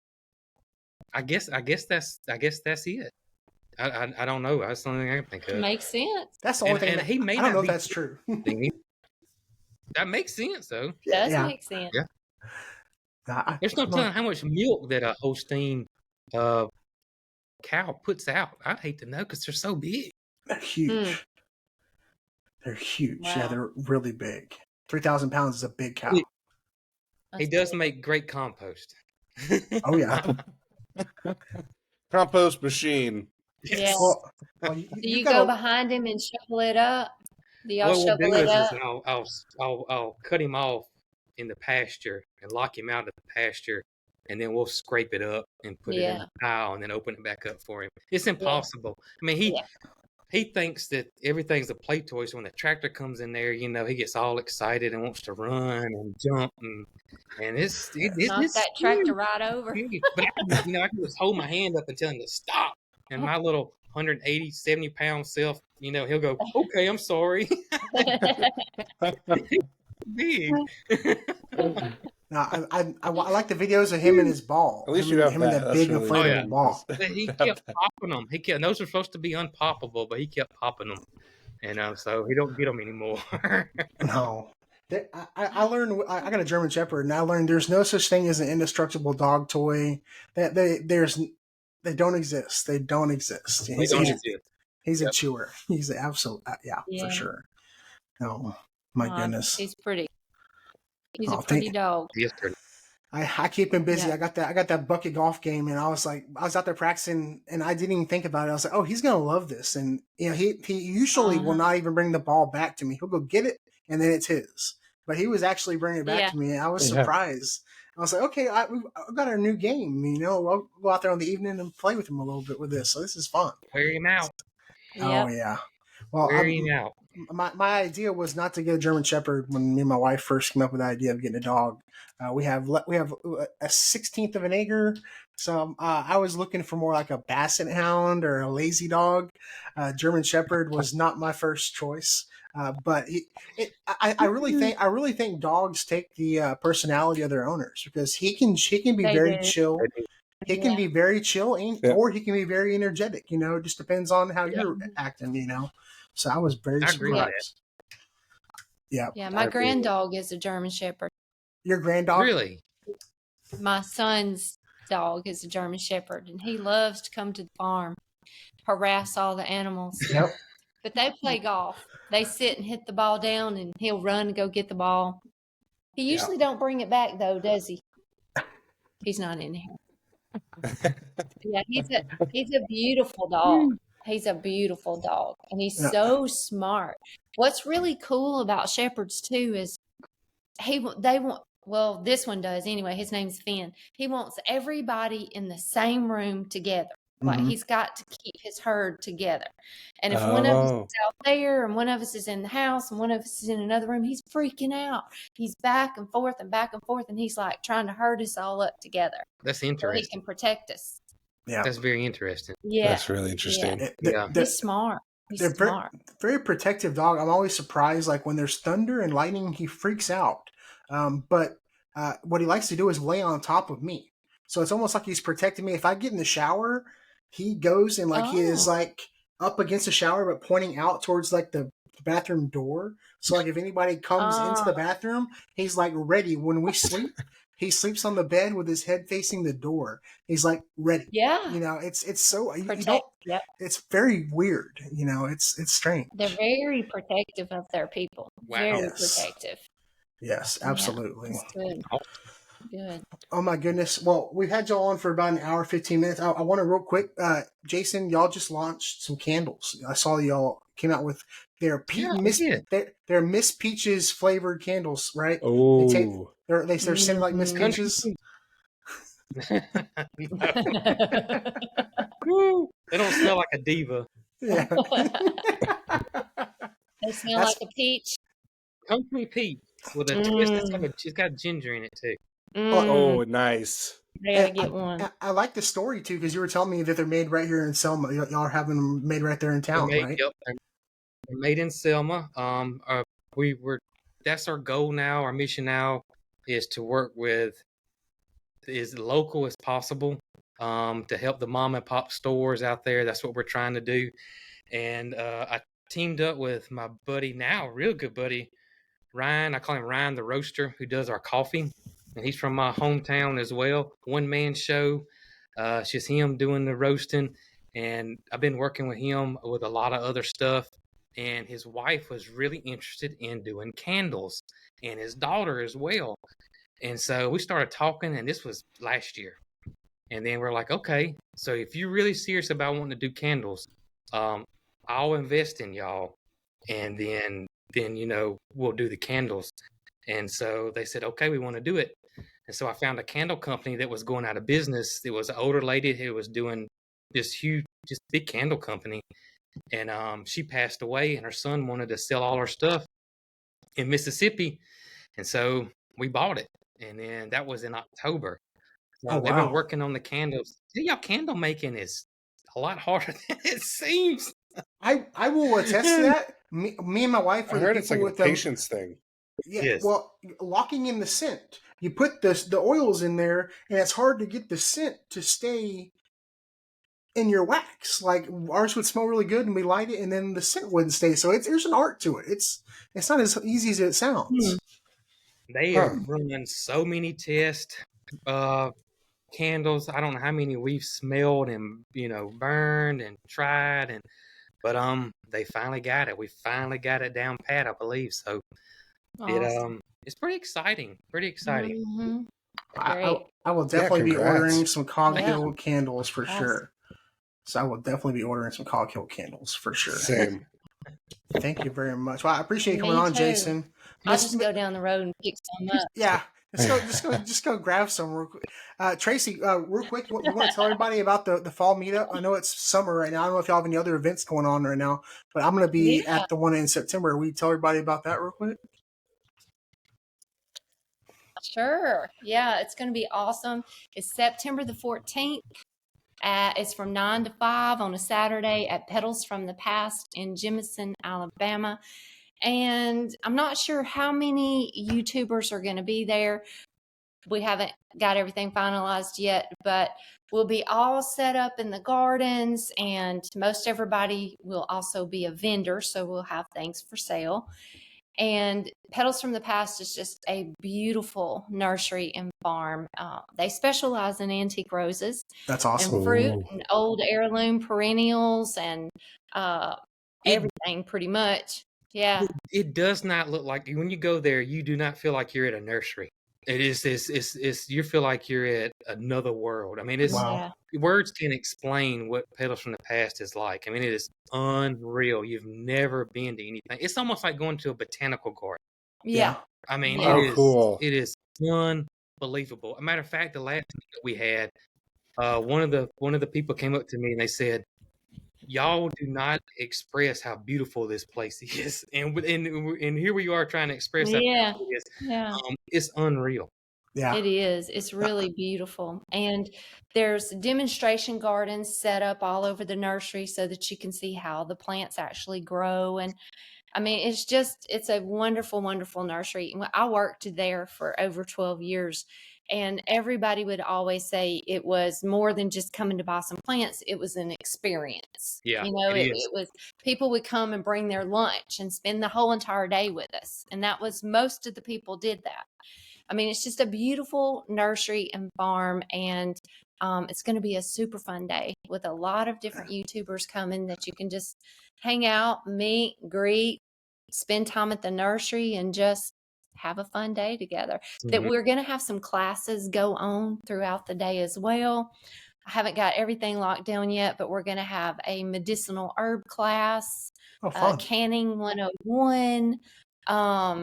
I guess that's it. I don't know. That's the only thing I can think of. Makes sense. That's the only thing. And That, he may I don't not know if be that's true. That makes sense though. Does Yeah. make sense. Yeah. There's no telling how much milk that a Holstein cow puts out. I'd hate to know because they're so big. They're huge. They're huge. Yeah, Wow. they're really big. 3,000 pounds is a big cow. He That's does big. make great compost. Oh yeah. Compost machine. Yeah. Well, Do you go behind him and shovel it up? Do y'all What we'll shovel do it is up? I'll cut him off in the pasture and lock him out of the pasture, and then we'll scrape it up and put it in Yeah. the pile and then open it back up for him. It's impossible. I mean, Yeah. he thinks that everything's a play toy. So when the tractor comes in there, he gets all excited and wants to run and jump and it's Knock that tractor right over. huge. But I can just hold my hand up and tell him to stop. And my little 180, 70-pound self, he'll go, okay, I'm sorry. Big. No, I like the videos of him and his ball. At least him, you have him that. and that That's big really inflatable nice. ball. But he kept popping them. Those are supposed to be unpoppable, but he kept popping them. And so he don't get them anymore. No. I learned I got a German Shepherd, and I learned there's no such thing as an indestructible dog toy. That they don't exist. They don't exist. He don't exist. He's a Yep. chewer. He's an absolute Yeah. for sure. Oh my goodness. He's pretty. He's Oh, a pretty dog. Yes, sir. I keep him busy. Yeah. I got that bucket golf game, and I was out there practicing, and I didn't even think about it. I was like, oh, he's gonna love this, and he usually will not even bring the ball back to me. He'll go get it, and then it's his. But he was actually bringing it back to me, and I was surprised. I was like, okay, I've got our new game. I'll go out there on the evening and play with him a little bit with this. So this is fun. Wear him out. Oh yeah. Well, Wear him out. my idea was not to get a German Shepherd when me and my wife first came up with the idea of getting a dog. We have a 1/16 of an acre, so I was looking for more like a Basset Hound or a lazy dog. German Shepherd was not my first choice, but I really think dogs take the personality of their owners, because he can be They very do. chill. He can be very chill, or he can be very energetic. It just depends on how you're acting. So I was very I agree with surprised. Yeah. Yeah, my grand dog is a German Shepherd. Your grand dog? Really? My son's dog is a German Shepherd, and he loves to come to the farm, harass all the animals. Yep. But they play golf. They sit and hit the ball down, and he'll run and go get the ball. He usually don't bring it back though, does he? He's not in here. Yeah, he's a beautiful dog. He's a beautiful dog, and he's so smart. What's really cool about shepherds too is they want. Well, this one does anyway. His name's Finn. He wants everybody in the same room together. Like he's got to keep his herd together. And if one of us is out there and one of us is in the house and one of us is in another room, he's freaking out. He's back and forth, and he's like trying to herd us all up together. That's So interesting. he can protect us. Yeah, That's very interesting. Yeah. That's really interesting. Yeah. He's smart. He's smart. Very protective dog. I'm always surprised, like when there's thunder and lightning, he freaks out. But what he likes to do is lay on top of me. So it's almost like he's protecting me. If I get in the shower, he goes and he is like up against the shower, but pointing out towards like the bathroom door. So like if anybody comes into the bathroom, he's like ready. When we sleep, he sleeps on the bed with his head facing the door. He's like ready. Yeah. You know, it's so you don't. It's very weird. You know, it's strange. They're very protective of their people. Wow. Very protective. Yes, absolutely. Yeah, good. Good. Oh my goodness. Well, we've had y'all on for about an hour, 15 minutes. I want to real quick, Jason, y'all just launched some candles. I saw y'all came out with their their Miss Peaches flavored candles, right? Oh, they're sending like Miss Peaches. They don't smell like a diva. Yeah. They smell like a peach. Country peach with a twist. It's got ginger in it too. Oh, nice. I gotta get one. I like the story too because you were telling me that they're made right here in Selma. Y'all are having them made right there in town, right? Yep, they're made in Selma. That's our goal now. Our mission now is to work with as local as possible to help the mom and pop stores out there. That's what we're trying to do. And I teamed up with my buddy now, real good buddy, Ryan. I call him Ryan the Roaster, who does our coffee. And he's from my hometown as well. One man show. It's just him doing the roasting. And I've been working with him with a lot of other stuff. And his wife was really interested in doing candles, and his daughter as well. And so we started talking, and this was last year. And then we're like, okay, so if you're really serious about wanting to do candles, I'll invest in y'all. And then we'll do the candles. And so they said, okay, we want to do it. And so I found a candle company that was going out of business. It was an older lady who was doing this huge, just big candle company. And she passed away, and her son wanted to sell all her stuff in Mississippi. And so we bought it. And then that was in October. So they've been working on the candles. Y'all, candle making is a lot harder than it seems. I will attest to that. Me and my wife I heard it's like a patience thing. Yeah, Yes. Well, locking in the scent. You put the oils in there, and it's hard to get the scent to stay in your wax. Like ours would smell really good, and we light it, and then the scent wouldn't stay. So there's an art to it. It's not as easy as it sounds. They are running so many tests, candles. I don't know how many we've smelled and burned and tried, but they finally got it. We finally got it down pat, I believe. So it's pretty exciting. Pretty exciting. Mm-hmm. I will definitely be ordering some Coghill Yeah. candles for sure. So I will definitely be ordering some Coghill candles for sure. Same. Thank you very much. Well, I appreciate you Me coming on, too. Jason. I'll just go down the road and pick some up. Yeah. Just go grab some real quick. Tracey, real quick, you want to tell everybody about the fall meetup? I know it's summer right now. I don't know if y'all have any other events going on right now, but I'm going to be at the one in September. Will you tell everybody about that real quick? Sure. Yeah, it's going to be awesome. It's September the 14th. It's from 9 to 5 on a Saturday at Petals from the Past in Jemison, Alabama. And I'm not sure how many YouTubers are going to be there. We haven't got everything finalized yet, but we'll be all set up in the gardens, and most everybody will also be a vendor, so we'll have things for sale. And Petals from the Past is just a beautiful nursery and farm. They specialize in antique roses. That's awesome. And fruit and old heirloom perennials and everything pretty much. Yeah. It does not look like, when you go there, you do not feel like you're at a nursery. It is you feel like you're at another world. I mean, Yeah. words can explain what Petals from the Past is like. I mean, it is unreal. You've never been to anything. It's almost like going to a botanical garden. Yeah. I mean, Yeah. cool. it is unbelievable. A matter of fact, the last meeting that we had, one of the people came up to me and they said, y'all do not express how beautiful this place is, and here we are trying to express how Yeah. beautiful it is. Yeah. It's unreal. Yeah. It is. It's really beautiful. And there's demonstration gardens set up all over the nursery so that you can see how the plants actually grow. And I mean, it's a wonderful, wonderful nursery. I worked there for over 12 years, and everybody would always say it was more than just coming to buy some plants. It was an experience. Yeah, It is. was, people would come and bring their lunch and spend the whole entire day with us. And that was, most of the people did that. I mean, it's just a beautiful nursery and farm, and it's going to be a super fun day with a lot of different YouTubers coming that you can just hang out, meet, greet, spend time at the nursery, and just have a fun day together. That we're going to have some classes go on throughout the day as well. I haven't got everything locked down yet, but we're going to have a medicinal herb class, canning 101,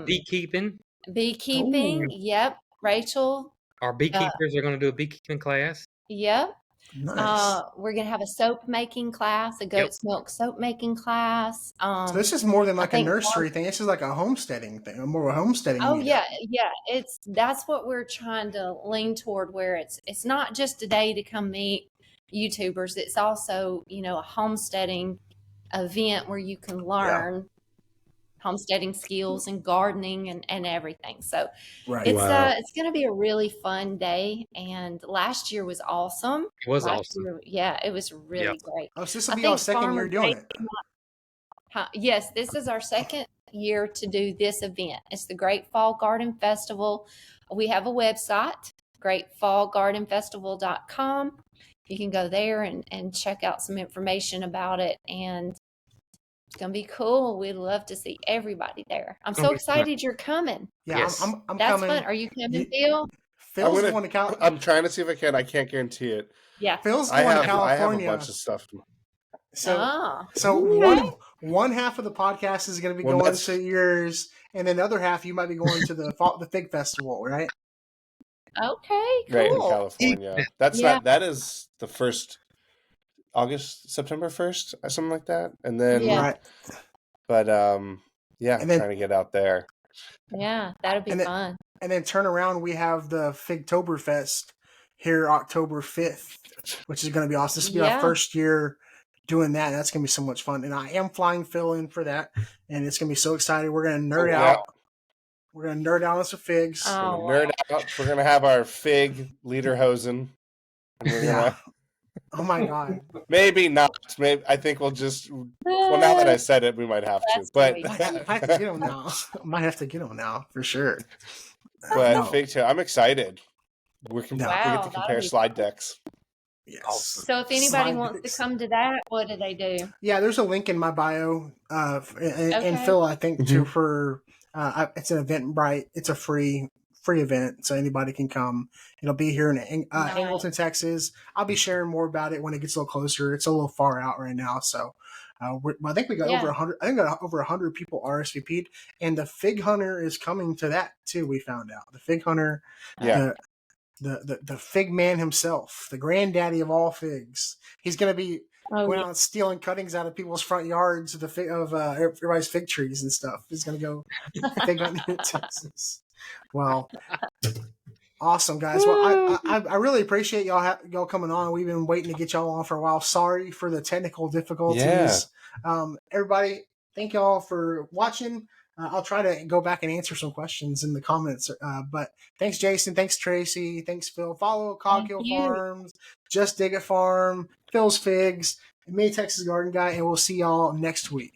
beekeeping. Ooh. Yep. Rachel. Our beekeepers are going to do a beekeeping class. Yep. Nice. We're going to have a soap making class, a goat's milk soap making class. So this is more than like a nursery thing. This is like a homesteading thing, more of a homesteading. Oh yeah. That's what we're trying to lean toward, where it's not just a day to come meet YouTubers. It's also, a homesteading event where you can learn homesteading skills and gardening and everything. So it's going to be a really fun day. And last year was awesome. It was awesome. It was really great. Oh, so this will be our second year doing it. Yes, this is our second year to do this event. It's the Great Fall Garden Festival. We have a website, greatfallgardenfestival.com. You can go there and check out some information about it. And it's going to be cool. We'd love to see everybody there. I'm so excited you're coming. Yeah, yes. I'm That's coming. fun. Are you coming, Phil? Phil's the one to California. I'm trying to see if I can. I can't guarantee it. Yeah. Phil's the one to California. I have a bunch of stuff. So one half of the podcast is going to be going to yours, and then the other half you might be going to the Fig Festival, right? Okay, cool. Right, in California. That is the first September 1st, or something like that. And then, but and then, trying to get out there. Yeah, that'd be fun. And then turn around, we have the Figtoberfest here October 5th, which is going to be awesome. This will be our first year doing that. And that's going to be so much fun. And I am flying Phil in for that. And it's going to be so exciting. We're going to nerd out. We're going to nerd out on some figs. Oh, nerd out. We're going to have our fig lederhosen. Oh my God. Maybe not. Maybe I think we'll just. Well, now that I said it, we might have to. But I have to get them now. Might have to get them now for sure. But fig tail, I'm excited. We get to compare slide decks. Yes. So if anybody wants to come to that, what do they do? Yeah, there's a link in my bio, and Phil, I think too, for it's an Eventbrite. It's a free event, so anybody can come. It'll be here in Angleton, Texas. I'll be sharing more about it when it gets a little closer. It's a little far out right now, so I think we got over 100. I think got over 100 people RSVP'd, and the Fig Hunter is coming to that too. We found out the Fig Hunter, the Fig Man himself, the granddaddy of all figs. He's going to be going out stealing cuttings out of people's front yards of everybody's fig trees and stuff. He's going to go fig hunting in Texas. Well, awesome, guys. Well, I really appreciate y'all coming on. We've been waiting to get y'all on for a while. Sorry for the technical difficulties. Everybody, thank y'all for watching. I'll try to go back and answer some questions in the comments. But thanks, Jason. Thanks, Tracy. Thanks, Phil. Follow Coghill Farms, Just Dig It Farm, Phil's Figs, and me, Texas Garden Guy, and we'll see y'all next week.